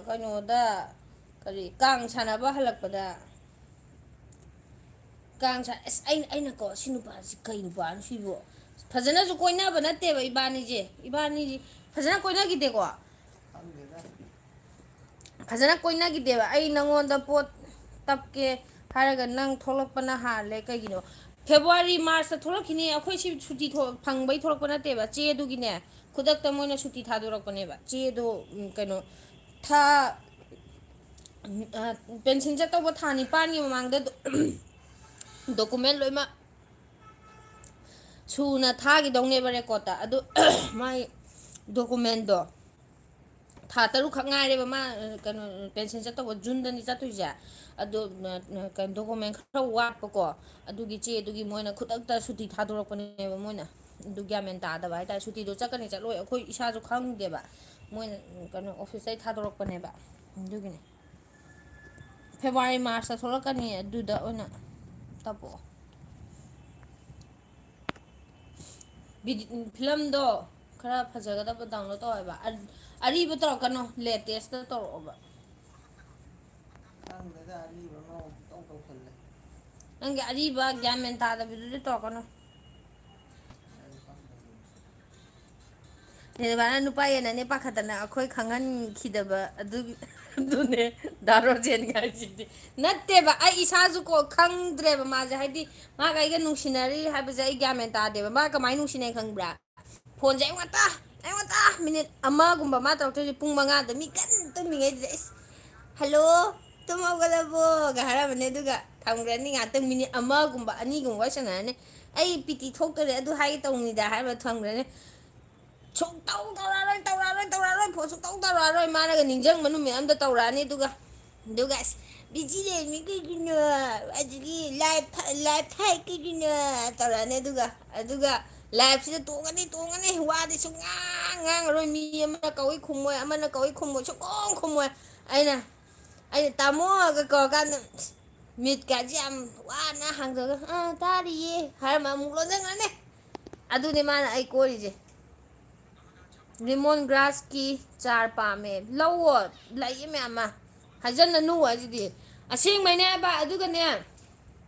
ꯀꯩꯅꯣꯗ ꯀꯔꯤ ꯀꯥꯡ ꯁꯥꯟꯅꯕ ꯍꯜꯂꯛꯄꯗ ꯑꯁ ꯑꯩꯅꯀꯣ ꯁꯤ ꯅꯨꯄꯥꯁꯤ ꯀꯩ ꯅꯨꯄꯥꯅꯣ ꯁꯤꯕꯨ ꯐꯖꯅꯁꯨ ꯀꯣꯏꯅꯕ ꯅꯠꯇꯦꯕ ꯏꯕꯥꯅꯤꯁꯦ ꯐꯖꯅ ꯀꯣꯏꯅꯈꯤꯗꯦꯀꯣ ꯈꯪꯗꯦꯗ ꯐꯖꯅ ꯀꯣꯏꯅꯈꯤꯗꯦꯕ ꯑꯩ ꯅꯪꯉꯣꯟꯗ ꯄꯣꯠ ꯇꯞꯀꯦ ꯍꯥꯏꯔꯒ ꯅꯪ ꯊꯣꯛꯂꯛꯄꯅ ꯍꯥꯜꯂꯦ ꯀꯩꯒꯤꯅꯣ ꯐꯦꯕꯋꯥꯔꯤ ꯃꯥꯔꯁꯇ ꯊꯣꯛꯂꯛꯈꯤꯅꯤ ꯑꯩꯈꯣꯏ ꯁꯤ ꯁꯨꯇꯤ ꯐꯪꯕꯩ ꯊꯣꯛꯂꯛꯄ ꯅꯠꯇꯦꯕ ꯆꯦꯗꯨꯒꯤꯅꯦ ꯈꯨꯗꯛꯇ ꯃꯣꯏꯅ ꯁꯨꯇꯤ ꯊꯥꯗꯣꯔꯛꯄꯅꯦꯕ ꯆꯦꯗꯣ ꯀꯩꯅꯣ ꯊꯥ ꯄꯦꯟꯁꯤꯟ ꯆꯠꯇꯧꯕ ꯊꯥ 9ꯒꯤ ꯃꯃꯥꯡꯗ ꯗꯣꯀꯨꯃꯦꯟ ꯂꯣꯏꯅꯃꯛ ꯁꯨꯅ ꯊꯥꯒꯤꯗꯧꯅꯦꯕ ꯔꯦꯀꯣꯔꯠꯇ ꯑꯗꯨ ꯃꯥꯏ ꯗꯣꯀꯨꯃꯦꯟꯗꯣ ꯊꯥ 3ꯈꯛ ꯉꯥꯏꯔꯦꯕ ꯃꯥ ꯀꯩꯅꯣ ꯄꯦꯟꯁꯤꯟ ꯆꯠꯇꯧꯕ ꯖꯨꯟꯗꯅꯤ ꯆꯠꯇꯣꯏꯁꯦ ꯑꯗꯣ ꯀꯩꯅꯣ ꯗꯣꯀꯨꯃꯦꯟ ꯈꯔ ꯋꯥꯠꯄꯀꯣ ꯑꯗꯨꯒꯤ ꯆꯦꯗꯨꯒꯤ ꯃꯣꯏꯅ ꯈꯨꯗꯛꯇ ꯁꯨꯇꯤ ꯊꯥꯗꯣꯔꯛꯄꯅꯦꯕ ꯃꯣꯏꯅ ꯑꯗꯨ ꯒ꯭ꯌꯥꯟ ꯃꯦꯟ ꯇꯥꯗꯕ ꯍꯥꯏꯇꯥꯔꯦ ꯁꯨꯇꯤꯗꯣ ꯆꯠꯀꯅꯤ ꯆꯠꯂꯣꯏ ꯑꯩꯈꯣꯏ ꯏꯁꯥꯁꯨ ꯈꯪꯗꯦꯕ ꯃꯣꯏꯅ ꯀꯩꯅꯣ ꯑꯣꯐꯤꯁꯇꯩ ꯊꯥꯗꯣꯔꯛꯄꯅꯦꯕ ꯑꯗꯨꯒꯤꯅꯦ ꯐꯦꯕꯋꯥꯔꯤ ꯃꯥꯔꯁꯇ ꯊꯣꯛꯂꯛꯀꯅꯤ ꯑꯗꯨꯗ ꯑꯣꯏꯅ ꯇꯄꯛꯑꯣ ꯐꯤꯂꯝꯗꯣ ꯈꯔ ꯐꯖꯒꯗꯕ ꯗꯥꯎꯟꯂꯣꯗ ꯇꯧꯋꯦꯕ ꯑꯔꯤꯕ ꯇꯧꯔꯛꯀꯅꯣ ꯂꯦꯇꯦꯁꯇ ꯇꯧꯔꯛꯑꯣꯕ ꯈꯪꯗꯦꯗ ꯑꯔꯤꯕ ꯑꯅꯧꯕ ꯄꯪꯇꯧ ꯇꯧꯁꯜꯂꯦ ꯅꯪꯒꯤ ꯑꯔꯤꯕ ꯒ꯭ꯌꯥꯟ ꯃꯦꯟ ꯇꯥꯗꯕꯤꯗꯨꯗꯤ ꯇꯧꯔꯛꯀꯅꯨ ꯑꯩ ꯈꯪꯗꯦ ꯅꯦꯕꯥꯅ ꯅꯨꯄꯥ ꯌꯦꯟꯅꯅꯤ ꯄꯥꯈꯠꯇꯅ ꯑꯩꯈꯣꯏ ꯈꯪꯍꯟꯈꯤꯗꯕ ꯑꯗꯨꯅꯦ ꯗꯥ ꯔꯣꯖꯦꯟ ꯍꯥꯏꯁꯤꯗꯤ ꯅꯠꯇꯦꯕ ꯑꯩ ꯏꯁꯥꯁꯨ ꯀꯣ ꯈꯪꯗ꯭ꯔꯦꯕ ꯃꯥꯁꯦ ꯍꯥꯏꯗꯤ ꯃꯥꯒ ꯑꯩꯒ ꯅꯨꯡꯁꯤꯅꯔꯤ ꯍꯥꯏꯕꯁꯦ ꯑꯩ ꯒ꯭ꯌꯥꯟ ꯃꯦꯟ ꯇꯥꯗꯦꯕ ꯃꯥ ꯀꯃꯥꯏꯅ ꯅꯨꯡꯁꯤꯅꯩ ꯈꯪꯕ꯭ꯔꯥ ꯐꯣꯟꯁꯦ ꯑꯌꯨꯛ ꯉꯟꯇꯥ ꯃꯤꯅꯤꯠ 1ꯒꯨꯝꯕ ꯃꯥ ꯇꯧꯔꯛꯇꯣꯏꯁꯦ ꯄꯨꯡ 5ꯗ ꯃꯤ ꯀꯟꯅ ꯇꯨꯝꯃꯤꯉꯩꯗꯨꯗ ꯏꯁ ꯍꯜꯂꯣ ꯇꯨꯝ ꯍꯧꯒꯠꯂꯕꯣꯒ ꯍꯥꯏꯔꯝꯃꯅꯤ ꯑꯗꯨꯒ ꯊꯝꯈ꯭ꯔꯅꯤ ꯉꯥꯛꯇꯪ ꯃꯤꯅꯤꯠ 1ꯒꯨꯝꯕ 2ꯒꯨꯝꯕ ꯋꯥꯔꯤ ꯁꯥꯟꯅꯔꯅꯤ ꯑꯩ ꯄꯤꯇꯤ ꯊꯣꯛꯇꯣꯔꯦ ꯑꯗꯨ ꯍꯥꯏꯒꯦ ꯇꯧꯅꯤꯗ ꯍꯥꯏꯔꯒ ꯊꯝꯈ꯭ꯔꯅꯤ ꯁꯨꯡꯇꯧ ꯇꯧꯔꯛꯑꯔꯣꯏ ꯐꯣꯟ ꯁꯨꯡꯇꯧ ꯇꯧꯔꯛꯑꯔꯣꯏ ꯃꯥꯅꯒ ꯅꯤꯡꯁꯤꯡꯕ ꯅꯨꯃꯤꯠ ꯑꯝꯗ ꯇꯧꯔꯛꯑꯅꯤ ꯑꯗꯨꯒ ꯑꯁ ꯕꯤꯖꯤ ꯂꯩꯔꯤꯅꯤ ꯀꯩꯒꯤꯅꯣ ꯑꯗꯨꯗꯒꯤ ꯂꯥꯏꯐ ꯊꯥꯏ ꯀꯩꯒꯤꯅꯣ ꯇꯧꯔꯛꯑꯅꯤ ꯑꯗꯨꯒ ꯂꯥꯏꯐꯁꯤꯗ ꯇꯣꯡꯉꯅꯤ ꯋꯥꯗꯤ ꯉꯥꯡꯉꯔꯣꯏ ꯃꯤ ꯑꯃꯅ ꯀꯧꯏ ꯈꯨꯝꯃꯣꯏ ꯑꯃꯅ ꯀꯧꯏ ꯈꯨꯝꯃꯣꯏ ꯁꯨꯡꯈꯨꯝ ꯈꯨꯝꯃꯣꯏ ꯑꯩꯅ ꯇꯥꯃꯣꯒ ꯀꯧꯔꯀꯥꯟꯗ ꯃꯤꯠꯀꯥꯁꯦ ꯌꯥꯝ ꯋꯥꯅ ꯍꯥꯡꯗꯣꯛꯑꯒ ꯇꯥꯔꯤꯌꯦ ꯍꯥꯏꯔꯝꯃ ꯑꯃꯨꯛ ꯂꯣꯟꯁꯤꯟꯈ꯭ꯔꯅꯤ ꯑꯗꯨꯅꯦ ꯃꯥꯅ ꯑꯩ ꯀꯣꯏꯔꯤꯁꯦ ꯂꯤꯃꯣꯟ ꯒ꯭ꯔꯥꯁꯀꯤ ꯆꯥꯔ ꯄꯥꯝꯃꯦ ꯂꯧꯋꯣ ꯂꯩꯌꯦ ꯃꯌꯥꯝ ꯑꯃ ꯍꯥꯏꯖꯟꯅꯅꯨ ꯍꯥꯏꯁꯤꯗꯤ ꯑꯁꯦꯡꯕꯩꯅꯦ ꯍꯥꯏꯕ ꯑꯗꯨꯒꯅꯦ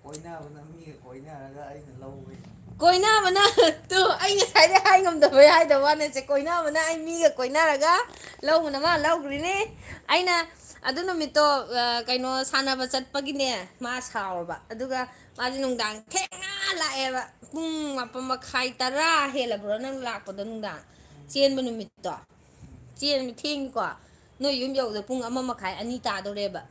ꯀꯣꯏꯅꯕꯅ ꯃꯤꯒ ꯀꯣꯏꯅꯔꯒ ꯑꯩꯅ ꯂꯧꯕꯩ ꯀꯣꯏꯅꯕꯅ ꯇꯨ ꯑꯩ ꯉꯁꯥꯏꯗꯩ ꯍꯥꯏ ꯉꯝꯗꯕ ꯍꯥꯏꯗꯕ ꯋꯥꯅꯦꯁꯦ ꯀꯣꯏꯅꯕꯅ ꯑꯩ ꯃꯤꯒ ꯀꯣꯏꯅꯔꯒ ꯂꯧꯕꯅ ꯃꯥ ꯂꯧꯈ꯭ꯔꯤꯅꯤ ꯑꯩꯅ ꯑꯗꯨ ꯅꯨꯃꯤꯠꯇꯣ ꯀꯩꯅꯣ ꯁꯥꯟꯅꯕ ꯆꯠꯄꯒꯤꯅꯦ ꯃꯥ ꯁꯥꯎꯔꯕ ꯑꯗꯨꯒ ꯃꯥꯁꯦ ꯅꯨꯡꯗꯥꯡ ꯂꯥꯛꯑꯦꯕ ꯄꯨꯡ 8:30 ꯍꯦꯜꯂꯕ꯭ꯔꯣ ꯅꯪ ꯂꯥꯛꯄꯗꯣ ꯅꯨꯡꯗꯥꯡ ꯆꯦꯟꯕ ꯅꯨꯃꯤꯠꯇꯣ ꯆꯦꯟꯕ ꯊꯦꯡꯉꯤꯀꯣ ꯅꯣꯏ ꯌꯨꯝ ꯌꯧꯕꯗ ꯄꯨꯡ 1:30 2 ꯇꯥꯗꯧꯔꯦꯕ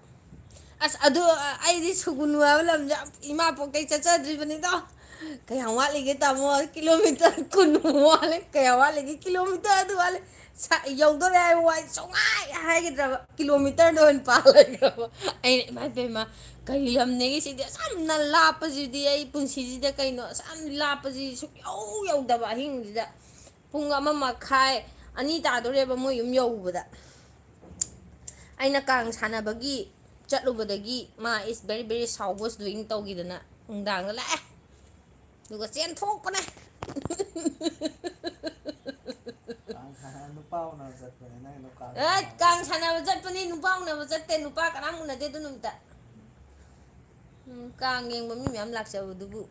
ꯑꯁ ꯑꯗꯨ ꯑꯩꯗꯤ ꯁꯨꯒꯨꯅꯨ ꯍꯥꯏꯕ ꯂꯝꯁꯦ ꯏꯃꯥ ꯄꯣꯛꯀꯩ ꯆꯠꯆꯗ꯭ꯔꯤꯕꯅꯤꯗꯣ ꯀꯌꯥꯝ ꯋꯥꯠꯂꯤꯒꯦ ꯇꯥꯃꯣ ꯀꯤꯂꯣꯃꯤꯇꯔ 10 ꯋꯥꯠꯂꯦ ꯀꯌꯥꯝ ꯋꯥꯠꯂꯤꯒꯦ ꯀꯤꯂꯣꯃꯤꯇꯔ ꯑꯗꯨ ꯋꯥꯠꯂꯦ ꯌꯧꯗꯣꯔꯦ ꯍꯥꯏꯕ ꯋꯥꯏ ꯁꯨꯡꯉꯥꯏ ꯍꯥꯏꯒꯤꯗ꯭ꯔꯕ ꯀꯤꯂꯣꯃꯤꯇꯔꯗ ꯑꯣꯏꯅ ꯄꯥꯜꯂꯩꯒ꯭ꯔꯕ ꯑꯩꯅ ꯏꯃꯥ ꯏꯄꯦꯝꯃ ꯀꯔꯤ ꯂꯝꯅꯦꯒꯦ ꯁꯤꯗꯤ ꯑꯁꯥꯝꯅ ꯂꯥꯞꯄꯁꯤꯗꯤ ꯑꯩ ꯄꯨꯟꯁꯤꯁꯤꯗ ꯀꯩꯅꯣ ꯑꯁꯥꯝ ꯂꯥꯞꯄꯁꯤ ꯁꯨꯛꯌꯧ ꯌꯧꯗꯕ ꯑꯍꯤꯡꯁꯤꯗ ꯄꯨꯡ 1:30 2 ꯇꯥꯗꯣꯔꯦꯕ ꯃꯣꯏ ꯌꯨꯝ ꯌꯧꯕꯗ ꯑꯩꯅ ꯀꯥꯡ ꯁꯥꯟꯅꯕꯒꯤ ꯆꯠꯂꯨꯕꯗꯒꯤ ꯃꯥ ꯏꯁ ꯕꯦꯔꯤ ꯕꯦꯔꯤ ꯁꯥꯎꯕꯁ ꯗꯨꯌꯤꯡ ꯇꯧꯈꯤꯗꯅ ꯅꯨꯡꯗꯥꯡꯗ ꯂꯥꯛꯑꯦ ꯑꯗꯨꯒ ꯆꯦꯟꯊꯣꯛꯄꯅꯦ ꯀꯥꯡ ꯁꯥꯟꯅ ꯅꯨꯄꯥ ꯎꯅꯕ ꯆꯠꯄꯅꯦ ꯅꯪꯅ ꯀꯥꯡ ꯀꯥꯡ ꯁꯥꯟꯅꯕ ꯁꯥꯟꯅꯕ ꯆꯠꯄꯅꯤ ꯅꯨꯄꯥ ꯎꯅꯕ ꯆꯠꯇꯦ ꯅꯨꯄꯥ ꯀꯅꯥꯝ ꯎꯅꯗꯦ ꯑꯗꯨ ꯅꯨꯃꯤꯠꯇ ꯀꯥꯡ ꯌꯦꯡꯕ ꯃꯤ ꯃꯌꯥꯝ ꯂꯥꯛꯆꯕꯗꯨꯕꯨ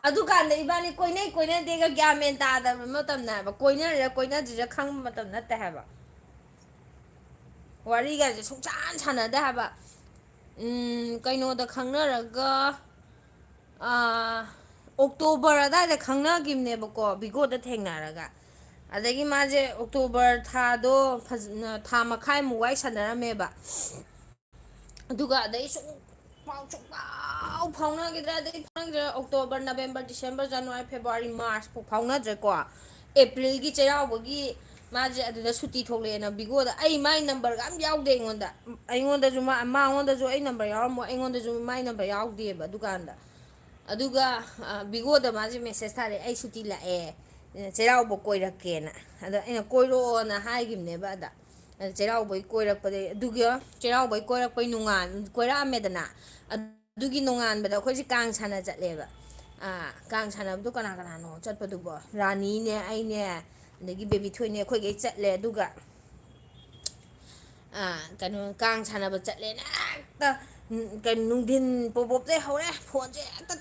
ꯑꯗꯨꯀꯥꯟꯗ ꯏꯕꯥꯅꯤ ꯀꯣꯏꯅꯩ ꯀꯣꯏꯅꯗꯦꯒ ꯒ꯭ꯌꯥꯟ ꯃꯦꯟ ꯇꯥꯗꯕ ꯃꯇꯝꯅꯦ ꯍꯥꯏꯕ ꯀꯣꯏꯅꯔꯤꯔ ꯀꯣꯏꯅꯗ꯭ꯔꯤꯔꯥ ꯈꯪꯕ ꯃꯇꯝ ꯅꯠꯇꯦ ꯍꯥꯏꯕ ꯋꯥꯔꯤꯒꯁꯦ ꯁꯨꯡꯁꯥꯟ ꯁꯥꯟꯅꯗꯦ ꯍꯥꯏꯕ ꯀꯩꯅꯣꯗ ꯈꯪꯅꯔꯒ ꯑꯣꯛꯇꯣꯕꯔ ꯑꯗꯥꯏꯗ ꯈꯪꯅꯈꯤꯕꯅꯦꯕꯀꯣ ꯚꯤꯒꯣꯗ ꯊꯦꯡꯅꯔꯒ ꯑꯗꯒꯤ ꯃꯥꯁꯦ ꯑꯣꯛꯇꯣꯕꯔ ꯊꯥꯗꯣ ꯐꯖꯅ ꯊꯥ ꯃꯈꯥꯏꯃꯨꯛ ꯋꯥꯏ ꯁꯥꯟꯅꯔꯝꯃꯦꯕ ꯑꯗꯨꯒ ꯑꯗꯩ ꯁꯨꯡꯄꯥꯎ ꯐꯥꯎꯅꯈꯤꯗ꯭ꯔꯦ ꯑꯗꯩ ꯐꯥꯎꯅꯈꯤꯗ꯭ꯔꯦ October November December January February March ꯐꯥꯎ ꯐꯥꯎꯅꯗ꯭ꯔꯦꯀꯣ ꯑꯦꯄ꯭ꯔꯤꯜꯒꯤ ꯆꯩꯔꯥꯎꯕꯒꯤ ꯃꯥꯁꯦ ꯑꯗꯨꯗ ꯁꯨꯇꯤ ꯊꯣꯛꯂꯛꯑꯦꯅ ꯕꯤꯒꯣꯗ ꯑꯩ ꯃꯥꯏ ꯅꯝꯕꯔꯒ ꯑꯝ ꯌꯥꯎꯗꯦ ꯑꯩꯉꯣꯟꯗꯁꯨ ꯃꯉꯣꯟꯗꯁꯨ ꯑꯩ ꯅꯝꯕꯔ ꯌꯥꯎꯔꯝꯃꯣ ꯑꯩꯉꯣꯟꯗꯁꯨ ꯃꯥꯏ ꯅꯝꯕꯔ ꯌꯥꯎꯗꯦꯕ ꯑꯗꯨꯀꯥꯟꯗ ꯑꯗꯨꯒ ꯕꯤꯒꯣꯗ ꯃꯥꯁꯦ ꯃꯦꯁꯦꯁ ꯊꯥꯔꯛꯑꯦ ꯑꯩ ꯁꯨꯇꯤ ꯂꯥꯛꯑꯦ ꯆꯩꯔꯥꯎꯕ ꯀꯣꯏꯔꯛꯀꯦꯅ ꯑꯗ ꯑꯩꯅ ꯀꯣꯏꯔꯛꯑꯣꯅ ꯍꯥꯏꯈꯤꯕꯅꯦꯕ ꯑꯗ ꯆꯩꯔꯥꯎꯕꯒꯤ ꯀꯣꯏꯔꯛꯄꯗꯒꯤꯩ ꯑꯗꯨꯒ ꯆꯩꯔꯥꯎꯕꯒꯤ ꯀꯣꯏꯔꯛꯄꯩ ꯀꯣꯏꯔꯛꯑꯝꯃꯦꯗꯅ ꯑꯗꯨꯒꯤ ꯅꯣꯡꯉꯥꯟꯕꯗ ꯑꯩꯈꯣꯏꯁꯦ ꯀꯥꯡ ꯁꯥꯟꯅ ꯆꯠꯂꯦꯕ ꯀꯥꯡ ꯁꯥꯟꯅꯕꯗꯣ ꯀꯅꯥ ꯀꯅꯥꯅꯣ ꯆꯠꯄꯗꯨꯕꯣ ꯔꯥꯅꯤꯅꯦ ꯑꯩꯅꯦ ꯑꯗꯒꯤ ꯕꯦꯕꯤ ꯊꯣꯏꯅꯦ ꯑꯩꯈꯣꯏꯈꯩ ꯆꯠꯂꯦ ꯑꯗꯨꯒ ꯀꯩꯅꯣ ꯀꯥꯡ ꯁꯥꯟꯅꯕ ꯆꯠꯂꯦꯅ ꯍꯦꯛꯇ ꯀꯩꯅꯣ ꯅꯨꯡꯊꯤꯟ ꯄꯣꯄꯣꯞꯇꯩ ꯍꯧꯔꯦ ꯐꯣꯟꯁꯦ ꯍꯦꯛꯇ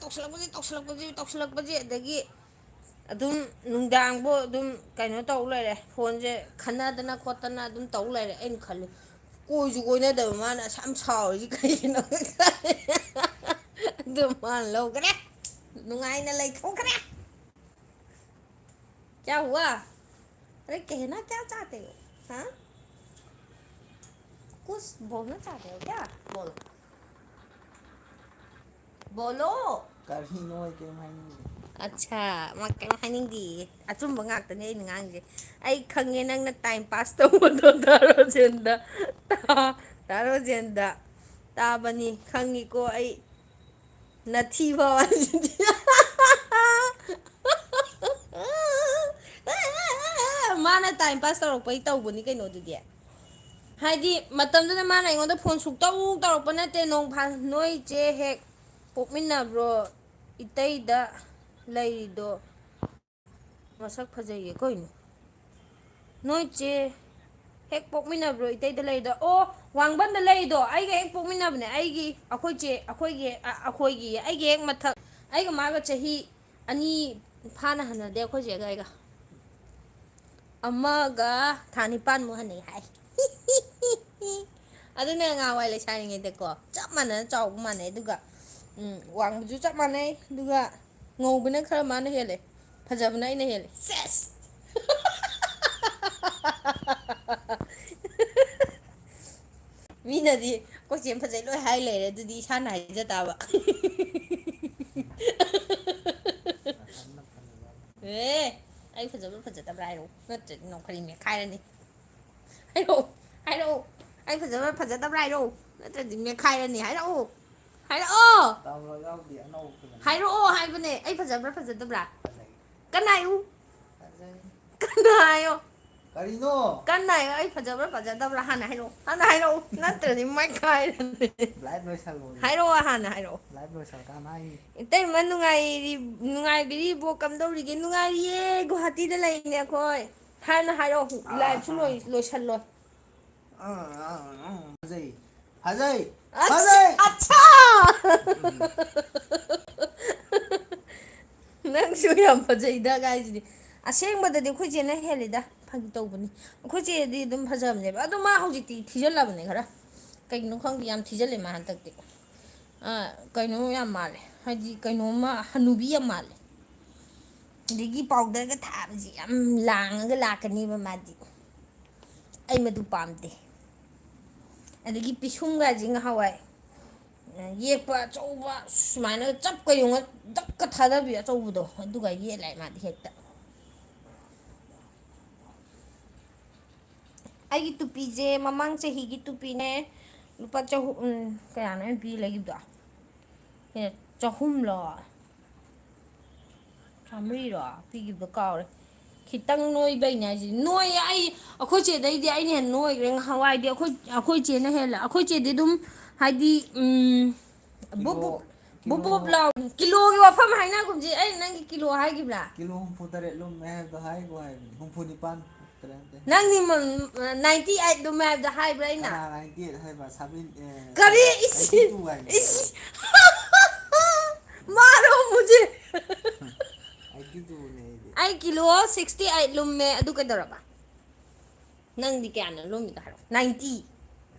ꯇꯧꯁꯤꯜꯂꯛꯄꯁꯤ ꯑꯗꯒꯤ ꯑꯗꯨꯝ ꯅꯨꯡꯗꯥꯡꯕꯨ ꯑꯗꯨꯝ ꯀꯩꯅꯣ ꯇꯧ ꯂꯩꯔꯦ ꯐꯣꯟꯁꯦ ꯈꯟꯅꯗꯅ ꯈꯣꯠꯇꯅ ꯑꯗꯨꯝ ꯇꯧ ꯂꯩꯔꯦ ꯑꯩꯅ ꯈꯜꯂꯤ ꯀꯣꯏꯁꯨ ꯀꯣꯏꯅꯗꯕ ꯃꯥꯅ ꯑꯁꯝ ꯁꯥꯎꯔꯤꯁꯤ ꯀꯩꯒꯤꯅꯣ ꯑꯗꯨ ꯃꯥꯅ ꯂꯧꯈꯔꯦ ꯅꯨꯡꯉꯥꯏꯅ ꯂꯩꯊꯣꯛꯈ꯭ꯔꯦ ꯀꯌꯥ ꯍꯨआ अरे कहना क्या चाहते हो हाँ कुछ बोलना चाहते हो क्या बोलो बोलो ꯀꯔꯤꯅꯣ ꯑꯩ ꯀꯩꯝ ꯍꯥꯏꯅꯤꯡꯗꯦ ꯑꯠꯁꯥ ꯃꯥ ꯀꯩꯝ ꯍꯥꯏꯅꯤꯡꯗꯦ ꯑꯆꯨꯝꯕ ꯉꯥꯛꯇꯅꯦ ꯑꯩꯅ ꯉꯥꯡꯁꯦ ꯑꯩ ꯈꯪꯉꯦ ꯅꯪꯅ ꯇꯥꯏꯝ ꯄꯥꯁ ꯇꯧꯕꯗꯣ ꯇꯥꯔꯣꯖꯦꯟꯗ ꯇꯥꯕꯅꯤ ꯈꯪꯉꯤꯀꯣ ꯑꯩ ꯅꯊꯤꯐꯥꯎ ꯃꯥꯅ ꯇꯥꯏꯝ ꯄꯥꯁ ꯇꯧꯔꯛꯄꯩ ꯇꯧꯕꯅꯤ ꯀꯩꯅꯣꯗꯨꯗꯤ ꯍꯥꯏꯗꯤ ꯃꯇꯝꯗꯨꯗ ꯃꯥꯅ ꯑꯩꯉꯣꯟꯗ ꯐꯣꯟ ꯁꯨꯛꯇꯧ ꯇꯧꯔꯛꯄ ꯅꯠꯇꯦ ꯅꯣꯏ ꯆꯦ ꯍꯦꯛ ꯄꯣꯛꯃꯤꯟꯅꯕ꯭ꯔꯣ ꯏꯇꯩꯗ ꯂꯩꯔꯤꯗꯣ ꯃꯁꯛ ꯐꯖꯩꯌꯦ ꯀꯩꯅꯣ ꯅꯣꯏꯆꯦ ꯍꯦꯛ ꯄꯣꯛꯃꯤꯟꯅꯕ꯭ꯔꯣ ꯏꯇꯩꯗ ꯂꯩꯗꯣ ꯑꯣ ꯋꯥꯡꯕꯟꯗ ꯂꯩꯗꯣ ꯑꯩꯒ ꯍꯦꯛ ꯄꯣꯛꯃꯤꯟꯅꯕꯅꯦ ꯑꯩꯒꯤ ꯑꯩꯈꯣꯏꯆꯦ ꯑꯩꯈꯣꯏꯒꯤ ꯑꯩꯒꯤ ꯍꯦꯛ ꯃꯊꯛ ꯑꯩꯒ ꯃꯥꯒ ꯆꯍꯤ 2 ꯐꯥꯅ ꯍꯟꯅꯗꯦ ꯑꯩꯈꯣꯏꯆꯦꯒ ꯑꯩꯒ ꯑꯃꯒ ꯊꯥ 9 ꯍꯟꯅꯩ ꯍꯥꯏ ꯑꯗꯨꯅꯦ ꯑꯉꯥꯡꯋꯥꯏ ꯂꯩꯁꯥꯔꯤꯉꯩꯗꯀꯣ ꯆꯞ ꯃꯥꯟꯅꯅ ꯆꯥꯎꯕ ꯃꯥꯟꯅꯩ ꯑꯗꯨꯒ ꯋꯥꯡꯕꯁꯨ ꯆꯞ ꯃꯥꯟꯅꯩ ꯑꯗꯨꯒ ꯉꯧꯕꯅ ꯈꯔ ꯃꯥꯅ ꯍꯦꯜꯂꯦ ꯐꯖꯕꯅ ꯑꯩꯅ ꯍꯦꯜꯂꯦ ꯁꯦꯁ ꯃꯤꯅꯗꯤ ꯑꯩꯈꯣꯏ ꯆꯦ ꯐꯖꯩ ꯂꯣꯏ ꯍꯥꯏ ꯂꯩꯔꯦ ꯑꯗꯨꯗꯤ ꯏꯁꯥꯅ ꯍꯥꯏꯖ ꯇꯥꯕ ꯅꯊꯟꯅ ꯐꯖꯕ ꯑꯩ ꯐꯖꯕ꯭ꯔꯥ ꯐꯖꯗꯕ꯭ꯔꯥ ꯍꯥꯏꯔꯛꯑꯣ ꯅꯠꯇ꯭ꯔꯗꯤ ꯅꯣꯛꯈꯔꯤ ꯃꯦꯠꯈꯥꯏꯔꯅꯤ ꯍꯥꯏꯔꯛꯑꯣ ꯑꯩ ꯐꯖꯕ꯭ꯔꯥ ꯐꯖꯗꯕ꯭ꯔꯥ ꯍꯥꯏꯔꯛꯑꯣ ꯅꯠꯇ꯭ꯔꯗꯤ ꯃꯦꯠꯈꯥꯏꯔꯅꯤ ꯍꯥꯏꯔꯛꯑꯣ ꯇꯥꯕ꯭ꯔꯣ ꯌꯥꯎꯗꯦ ꯑꯅꯧꯕ ꯐꯤꯂꯝ ꯍꯥꯏꯔꯛꯑꯣ ꯍꯥꯏꯕꯅꯦ ꯑꯩ ꯐꯖꯕ꯭ꯔꯥ ꯐꯖꯗꯕ꯭ꯔꯥ ꯐꯖꯩ ꯀꯟꯅ ꯍꯥꯏꯌꯨ ꯐꯖꯩ ꯀꯟꯅ ꯍꯥꯏꯌꯣ ꯀꯔꯤꯅꯣ ꯀꯟꯅ ꯍꯥꯏꯌꯣ ꯑꯩ ꯐꯖꯕ꯭ꯔꯥ ꯐꯖꯗꯕ꯭ꯔꯥ ꯍꯥꯟꯅ ꯍꯥꯏꯔꯛꯑꯣ ꯅꯠꯇ꯭ꯔꯗꯤ ꯃꯦꯠꯈꯥꯏꯔꯅꯤ ꯂꯥꯏꯚ ꯂꯣꯏꯁꯜꯂꯣ ꯍꯥꯏꯔꯛꯑꯣ ꯍꯥꯟꯅ ꯍꯥꯏꯔꯛꯑꯣ ꯂꯥꯏꯚ ꯂꯣꯏꯁꯜꯂꯀꯥꯟꯗ ꯍꯥꯏ ꯏꯇꯩꯃ ꯅꯨꯡꯉꯥꯏꯕꯤꯔꯤꯕꯣ ꯀꯝꯗꯧꯔꯤꯒꯦ ꯅꯨꯡꯉꯥꯏꯔꯤꯌꯦ ꯒꯨꯍꯥꯇꯤꯗ ꯂꯩꯅꯦ ꯑꯩꯈꯣꯏ ꯍꯥꯟꯅ ꯍꯥꯏꯔꯛꯑꯣ ꯂꯥꯏꯚꯁꯨ ꯂꯣꯏꯁꯜꯂꯣꯏ ꯐꯖꯩ ꯐꯖꯩ ꯑꯁ ꯐꯖꯩ ꯑꯠꯁꯥ ꯅꯪꯁꯨ ꯌꯥꯝ ꯐꯖꯩꯗ ꯒꯥꯏꯁꯤꯗꯤ ꯑꯁꯦꯡꯕꯗꯗꯤ ꯑꯩꯈꯣꯏ ꯆꯦꯅ ꯍꯦꯜꯂꯤꯗ ꯐꯥꯒꯤ ꯇꯧꯕꯅꯤ ꯑꯩꯈꯣꯏ ꯆꯦꯗꯤ ꯑꯗꯨꯝ ꯐꯖꯕꯅꯦꯕ ꯑꯗꯣ ꯃꯥ ꯍꯧꯖꯤꯛꯇꯤ ꯊꯤꯖꯤꯜꯂꯕꯅꯦ ꯈꯔ ꯀꯩꯒꯤꯅꯣ ꯈꯪꯗꯦ ꯌꯥꯝ ꯊꯤꯖꯤꯜꯂꯦ ꯃꯥ ꯍꯟꯗꯛꯇꯤ ꯀꯩꯅꯣ ꯌꯥꯝ ꯃꯥꯜꯂꯦ ꯍꯥꯏꯗꯤ ꯀꯩꯅꯣꯝꯃ ꯍꯅꯨꯕꯤ ꯌꯥꯝ ꯃꯥꯜꯂꯦ ꯑꯗꯒꯤ ꯄꯥꯎꯗꯔꯒ ꯊꯥꯕꯁꯤ ꯌꯥꯝ ꯂꯥꯡꯉꯒ ꯂꯥꯛꯀꯅꯦꯕ ꯃꯥꯗꯤ ꯑꯩ ꯃꯗꯨ ꯄꯥꯝꯗꯦ ꯑꯗꯒꯤ ꯄꯤꯁꯨꯝꯒꯁꯤ ꯉꯍꯥꯟꯋꯥꯏ ꯌꯦꯛꯄ ꯑꯆꯧꯕ ꯁꯨꯃꯥꯏꯅ ꯆꯞꯀ ꯌꯨꯡꯉ ꯗꯛꯀ ꯊꯥꯗꯕꯤ ꯑꯆꯧꯕꯗꯣ ꯑꯗꯨꯒ ꯌꯦꯛꯑ ꯂꯥꯛꯑꯦ ꯃꯥꯗꯤ ꯍꯦꯛꯇ ꯑꯩꯒꯤ ꯇꯨꯄꯤꯁꯦ ꯃꯃꯥꯡ ꯆꯍꯤꯒꯤ ꯇꯨꯄꯤꯅꯦ ꯂꯨꯄꯥ ꯆꯍꯨꯝ ꯀꯌꯥꯅꯣ ꯑꯩꯅ ꯄꯤ ꯂꯩꯈꯤꯕꯗꯣ ꯆꯍꯨꯝꯂꯣ ꯆꯥꯝꯃꯔꯤꯔꯣ ꯄꯤꯈꯤꯕꯗꯣ ꯀꯥꯎꯔꯦ ꯈꯤꯇꯪ ꯅꯣꯏꯕꯩꯅꯦ ꯍꯥꯏꯁꯦ ꯅꯣꯏ ꯑꯩꯈꯣꯏ ꯆꯦꯗꯩꯗꯤ ꯑꯩꯅ ꯍꯦꯟꯅ ꯅꯣꯏꯈ꯭ꯔꯦ ꯉꯍꯥꯟꯋꯥꯏꯗꯤ ꯑꯩꯈꯣꯏ ꯆꯦꯅ ꯍꯦꯜꯂ ꯑꯩꯈꯣꯏ ꯆꯦꯗꯤ ꯑꯗꯨꯝ ꯍꯥꯏꯗꯤ ꯕꯨꯞ ꯕꯨꯞ ꯀꯤꯂꯣ ꯕꯨꯞ ꯀꯤꯂꯣ ꯕꯨꯞ ꯂꯥꯎ ꯀꯤꯂꯣꯒꯤ ꯋꯥꯐꯝ ꯍꯥꯏꯅꯒꯨꯝꯁꯤ ꯑꯩ ꯅꯪꯒꯤ ꯀꯤꯂꯣ ꯍꯥꯏꯈꯤꯕ꯭ꯔꯥ ꯀꯤꯂꯣ ꯍꯨꯝꯐꯨꯇꯔꯦꯠ ꯂꯨꯝꯃꯦ ꯍꯥꯏꯕꯗꯣ ꯍꯥꯏꯈꯣ ꯍꯥꯏꯕꯅꯤ ꯍꯨꯝꯐꯨꯅꯤꯄꯥꯟ ꯅꯪꯗꯤ 98 ꯂꯨꯝꯃꯦ ꯍꯥꯏꯕꯗꯣ ꯍꯥꯏꯕ꯭ꯔꯥ ꯑꯩꯅ ꯀꯅꯥ 98 ꯍꯥꯏꯕ ꯀꯔꯤ 82 ꯍꯥꯏꯕꯅꯤ ꯃꯥꯔꯣ ꯃꯨझे 82 ꯅꯦ ꯑꯩꯗꯤ ꯑꯩ ꯀꯤꯂꯣ 68 ꯂꯨꯝꯃꯦ ꯑꯗꯨ ꯀꯩꯗꯧꯔꯕ ꯅꯪꯗꯤ ꯀꯌꯥꯅꯣ ꯂꯨꯝꯃꯤꯗꯣ ꯍꯥꯏꯔꯣ 90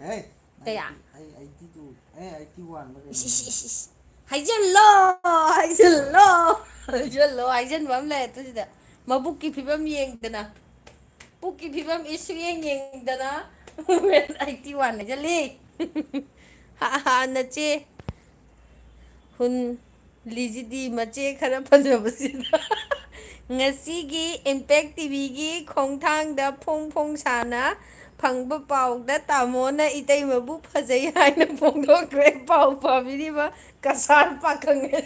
ꯑꯦ ꯀꯌꯥ 90 ꯑꯩ 82 81 ꯂ ꯏꯁ ꯀꯩꯅꯣꯝ ꯏꯁ ꯂꯩꯕꯅꯤ ꯏꯁ ꯏꯁ ꯍꯥꯏꯖꯜꯂꯣ ꯍꯥꯏꯖꯜꯂꯣ ꯍꯥꯏꯖꯜꯂꯣ ꯍꯥꯏꯖꯟꯕ ꯑꯃ ꯂꯩ ꯑꯗꯨꯁꯤꯗ ꯃꯕꯨꯛꯀꯤ ꯐꯤꯕꯝ ꯌꯦꯡꯗꯅ ꯄꯨꯛꯀꯤ ꯐꯤꯕꯝ ꯁꯨꯡꯌꯦꯡ ꯌꯦꯡꯗꯅ 81 ꯍꯥꯏꯖꯜꯂꯤ ꯅꯆꯦ ꯍꯨꯟ ꯂꯤꯁꯤꯗꯤ ꯃꯆꯦ ꯈꯔ ꯐꯖꯕꯁꯤꯗ ꯉꯁꯤꯒꯤ ꯏꯝꯄꯦꯛ ꯇꯤꯚꯤꯒꯤ ꯈꯣꯡꯊꯥꯡꯗ ꯐꯣꯡ ꯐꯣꯡ ꯁꯥꯅ ꯐꯪꯕ ꯄꯥꯎꯗ ꯇꯥꯃꯣꯅ ꯏꯇꯩꯃꯕꯨ ꯐꯖꯩ ꯍꯥꯏꯅ ꯐꯣꯡꯗꯣꯛꯈ꯭ꯔꯦ ꯄꯥꯎ ꯄꯥꯕꯤꯔꯤꯕ ꯀꯁꯥꯔ ꯄꯥꯈꯪꯅꯦ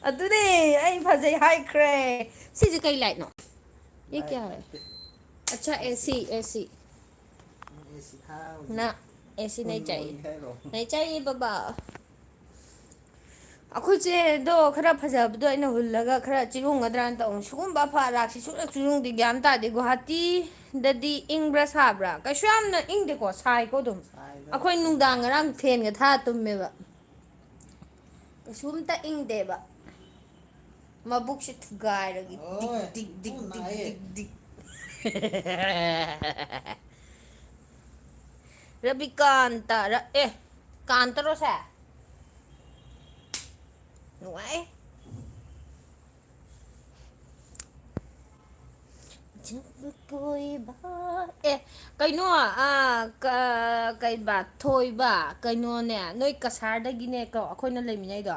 ꯑꯗꯨꯅꯦ ꯑꯩ ꯐꯖꯩ ꯍꯥꯏꯈ꯭ꯔꯦ ꯁꯤꯁꯦ ꯀꯩ ꯂꯥꯏꯠꯅꯣ ꯌꯦ ꯂꯥꯏꯠ ꯀꯌꯥ ꯍꯥꯏ ꯅꯠꯇꯦ ꯑꯆꯥ ꯑꯦꯁꯤ ꯑꯦꯁꯤ ꯑꯦꯁꯤ ꯊꯥꯔ ना ꯍꯧꯖꯤꯛ ऐसी ꯍꯨꯟ नहीं चाहिए ꯑꯣꯟꯒꯦ ꯍꯥꯏꯔꯣ नहीं चाहिए बाबा ꯑꯩꯈꯣꯏꯆꯦꯗꯣ ꯈꯔ ꯐꯖꯕꯗꯣ ꯑꯩꯅ ꯍꯨꯜꯂꯒ ꯈꯔ ꯆꯤꯔꯨꯡꯒꯗ꯭ꯔꯅ ꯇꯧꯅꯤ ꯁꯤꯒꯨꯝꯕ ꯑꯐ-ꯑꯔꯥꯛꯁꯤ ꯁꯨꯡꯆꯤꯔꯨꯡ ꯆꯤꯔꯨꯡꯗꯦ ꯒ꯭ꯌꯥꯟ ꯇꯥꯗꯦ ꯒꯨꯋꯥꯍꯥꯇꯤꯗꯗꯤ ꯏꯪꯕ꯭ꯔꯥ ꯁꯥꯕ꯭ꯔꯥ ꯀꯩꯁꯨ ꯌꯥꯝꯅ ꯏꯪꯗꯦꯀꯣ ꯁꯥꯏꯀꯣ ꯑꯗꯨꯝ ꯁꯥꯏꯗ ꯑꯩꯈꯣꯏ ꯅꯨꯡꯗꯥꯡ ꯀꯩꯅꯣ ꯉꯔꯥꯡ ꯐꯦꯟꯒ ꯊꯥꯔ ꯇꯨꯝꯃꯦꯕ ꯀꯩꯁꯨꯝꯇ ꯏꯪꯗꯦꯕ ꯃꯕꯨꯛꯁꯦ ꯊꯨꯒꯥꯏꯔꯒꯦ ꯗꯤꯛ ꯑꯣꯏ ꯗꯤꯛ ꯗꯤꯛ ꯗꯤꯛ ꯅꯥꯏꯌꯦ ꯗꯤꯛ ꯗꯤꯛ ꯔꯕꯤꯀꯥꯟꯇ ꯀꯥꯟꯇꯔꯣꯁꯦ ꯅꯨꯡꯉꯥꯏ ꯀꯩꯅꯣ ꯀꯩꯕ ꯊꯣꯏꯕ ꯀꯩꯅꯣꯅꯦ ꯅꯣꯏ ꯀꯁꯥꯔꯗꯒꯤꯅꯦꯀꯣ ꯑꯩꯈꯣꯏꯅ ꯂꯩꯃꯤꯟꯅꯩꯗꯣ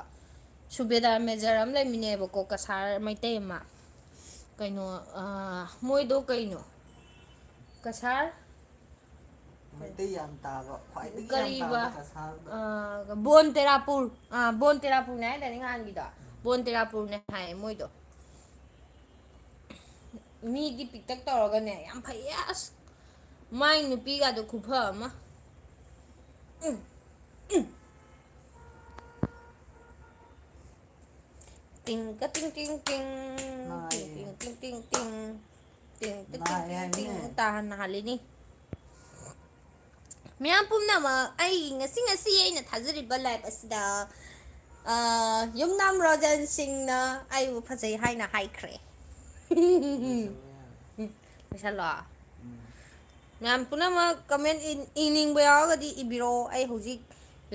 ꯁꯨꯕꯦꯗꯥꯔ ꯃꯦꯖꯔ ꯑꯃ ꯂꯩꯃꯤꯟꯅꯩꯕꯀꯣ ꯀꯁꯥꯔ ꯃꯩꯇꯩ ꯑꯃ ꯀꯩꯅꯣ ꯃꯣꯏꯗꯣ ꯀꯩꯅꯣ ꯀꯁꯥꯔ ꯃꯩꯇꯩ ꯌꯥꯝ ꯇꯥꯕ ꯈ꯭ꯋꯥꯏꯗꯒꯤ ꯌꯥꯝ ꯀꯔꯤꯕ ꯇꯥꯕ ꯀꯁꯥꯔꯗ ꯕꯣꯟ ꯇꯦꯔꯥꯄꯨꯔ ꯕꯣꯟ ꯇꯦꯔꯥꯄꯨꯔꯅꯦ ꯍꯥꯏꯗꯥꯏꯅꯦ ꯅꯍꯥꯟꯒꯤꯗꯣ ꯕꯣꯟ ꯇꯦꯔꯥꯄꯨꯔꯅꯦ ꯍꯥꯏꯌꯦ ꯃꯣꯏꯗꯣ ꯃꯤꯗꯤ ꯄꯤꯛꯇꯛ ꯇꯧꯔꯒꯅꯦ ꯌꯥꯝ ꯐꯩꯌꯦ ꯑꯁ ꯃꯥꯏ ꯅꯨꯄꯤꯒꯗꯣ ꯈꯨꯐ ꯑꯃ ꯇꯤꯡꯀ ꯇꯤꯡ ꯇꯤꯡ ꯇꯤꯡ ꯇꯤꯡ ꯅꯥꯏꯌꯦ ꯇꯤꯡ ꯇꯤꯡ ꯇꯤꯡ ꯇꯤꯡ ꯇꯤꯡ ꯇꯤꯡ ꯅꯥꯏ ꯇꯤꯡ ꯇꯤꯡ ꯍꯥꯏꯕꯅꯦ ꯇꯥꯍꯟꯅꯍꯜꯂꯤꯅꯤ ꯃꯤꯌꯥꯝ ꯄꯨꯝꯅꯃꯛ ꯑꯩ ꯉꯁꯤ ꯑꯩꯅ ꯊꯥꯖꯔꯤꯕ ꯂꯥꯏꯐ ꯑꯁꯤꯗ ꯌꯨꯝꯅꯥꯝ ꯔꯣꯖꯟ ꯁꯤꯡꯅ ꯑꯩꯕꯨ ꯐꯖꯩ ꯍꯥꯏꯅ ꯍꯥꯏꯈ꯭ꯔꯦ ꯂꯣꯏꯁꯜꯂꯣ ꯌꯥꯔꯦ ꯂꯣꯏꯁꯜꯂꯣ ꯎꯝ ꯃꯌꯥꯝ ꯄꯨꯝꯅꯃꯛ ꯀꯃꯦꯟ ꯏꯅꯤꯡꯕ ꯌꯥꯎꯔꯒꯗꯤ ꯏꯕꯤꯔꯛꯑꯣ ꯑꯩ ꯍꯧꯖꯤꯛ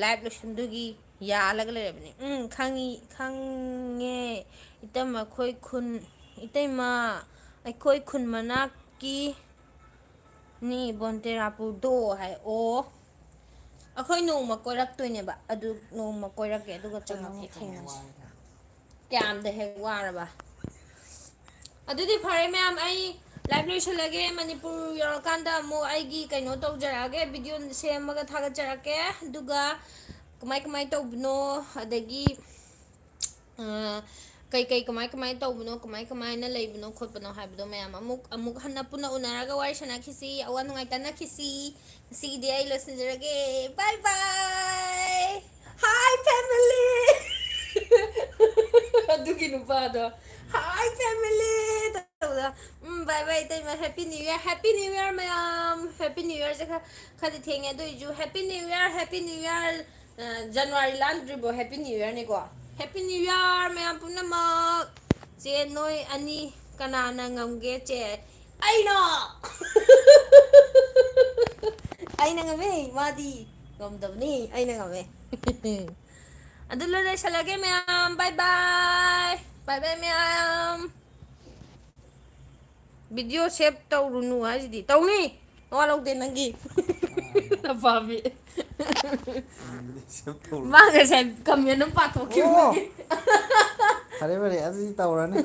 ꯂꯥꯏꯚ ꯂꯣꯏꯁꯟꯗꯨꯒꯤ ꯌꯥꯜꯂꯒ ꯂꯩꯔꯕꯅꯤ ꯈꯪꯉꯦ ꯏꯇꯩꯃ ꯏꯇꯩꯃ ꯑꯩꯈꯣꯏ ꯈꯨꯟ ꯃꯅꯥꯛꯀꯤ ꯅꯤ ꯕꯣꯟꯇꯦꯔꯥꯄꯨꯔꯗꯣ ꯍꯥꯏ ꯑꯣ ꯑꯩꯈꯣꯏ ꯅꯣꯡꯃ ꯀꯣꯏꯔꯛꯇꯣꯏꯅꯦꯕ ꯑꯗꯨ ꯅꯣꯡꯃ ꯀꯣꯏꯔꯛꯀꯦ ꯑꯗꯨꯒ ꯆꯠꯂꯨꯅꯨ ꯆꯪꯉꯛꯀꯦ ꯀꯩꯅꯣ ꯊꯦꯡꯅꯁꯤ ꯋꯥꯏ ꯀꯥꯏ ꯀꯌꯥꯝꯗ ꯍꯦꯛ ꯋꯥꯔꯕ ꯑꯗꯨꯗꯤ ꯐꯔꯦ ꯃꯌꯥꯝ ꯑꯩ ꯂꯥꯏꯚ ꯂꯣꯏꯁꯜꯂꯒꯦ ꯃꯅꯤꯄꯨꯔ ꯌꯧꯔꯀꯥꯟꯗ ꯑꯃꯨꯛ ꯑꯩꯒꯤ ꯀꯩꯅꯣ ꯇꯧꯖꯔꯛꯑꯒꯦ ꯚꯤꯗꯤꯑꯣ ꯁꯦꯝꯃꯒ ꯊꯥꯒꯠꯆꯔꯛꯀꯦ ꯑꯗꯨꯒ ꯀꯃꯥꯏ ꯇꯧꯕꯅꯣ ꯑꯗꯒꯤ ꯀꯩ ꯀꯃꯥꯏ ꯇꯧꯕꯅꯣ ꯀꯃꯥꯏꯅ ꯂꯩꯕꯅꯣ ꯈꯣꯠꯄꯅꯣ ꯍꯥꯏꯕꯗꯣ ꯃꯌꯥꯝ ꯑꯃꯨꯛ ꯍꯟꯅ ꯄꯨꯟꯅ ꯎꯅꯔꯒ ꯋꯥꯔꯤ ꯁꯥꯟꯅꯈꯤꯁꯤ ꯑꯋꯥ ꯅꯨꯡꯉꯥꯏ ꯇꯥꯟꯅꯈꯤꯁꯤ ꯉꯁꯤꯒꯤꯗꯤ ꯑꯩ ꯂꯣꯏꯁꯤꯟꯖꯔꯒꯦ ꯕꯥꯏ ꯕꯥꯏ ꯍꯥꯏ ꯐꯦꯃꯤꯂꯤ ꯑꯗꯨꯒꯤ ꯅꯨꯄꯥꯗꯣ ꯍꯥꯏ ꯐꯦꯃꯤꯂꯤ ꯕꯥꯏ ꯕꯥꯏ ꯏꯇꯩꯃ ꯍꯦꯄꯤ ꯅ꯭ꯌꯨ ꯏꯌꯥꯔ ꯃꯌꯥꯝ ꯍꯦꯄꯤ ꯅ꯭ꯌꯨ ꯏꯌꯥꯔꯁꯦ ꯈꯔꯗꯤ ꯊꯦꯡꯉꯦ ꯑꯗꯨꯏꯁꯨ ꯍꯦꯄꯤ ꯅ꯭ꯌꯨ ꯏꯌꯥꯔ ꯖꯅꯋꯥꯔꯤ ꯂꯥꯟꯗ꯭ꯔꯤꯕꯣ ꯍꯦꯄꯤ ꯅ꯭ꯌꯨ ꯏꯌꯥꯔꯅꯤꯀꯣ ꯍꯦꯄꯤ ꯅ꯭ꯌꯨ ꯏꯌꯥꯔ ꯃꯌꯥꯝ ꯄꯨꯝꯅꯃꯛ ꯆꯦ ꯅꯣꯏ ꯑꯅꯤ ꯀꯅꯥꯅ ꯉꯝꯒꯦ ꯆꯦ ꯑꯩꯅ ꯑꯩꯅ ꯉꯝꯃꯦ ꯃꯥꯗꯤ ꯉꯝꯗꯕꯅꯤ ꯑꯩꯅ ꯉꯝꯃꯦ ꯑꯗꯨ ꯂꯣꯏꯁꯜꯂꯒꯦ ꯃꯌꯥꯝ ꯕꯥꯏ ꯕꯥꯏ ꯕꯥꯏ ꯕꯥꯏ ꯃꯌꯥꯝ ꯚꯤꯗꯤꯑꯣ ꯁꯦꯞ ꯇꯧꯔꯨꯅꯨ ꯍꯥꯏꯁꯤꯗꯤ ꯇꯧꯅꯤ ꯅꯋꯥ ꯂꯧꯗꯦ ꯅꯪꯒꯤ ꯅꯄꯥꯝꯃꯤ ꯁꯦꯞ ꯇꯧꯔꯣ ꯃꯥ ꯉꯁꯥꯏ ꯀꯃꯦꯟ ꯑꯃ ꯑꯣ ꯄꯥꯊꯣꯛꯈꯤꯕꯅꯤ ꯐꯔꯦ ꯐꯔꯦ ꯑꯗꯨꯗꯤ ꯇꯧꯔꯅꯤ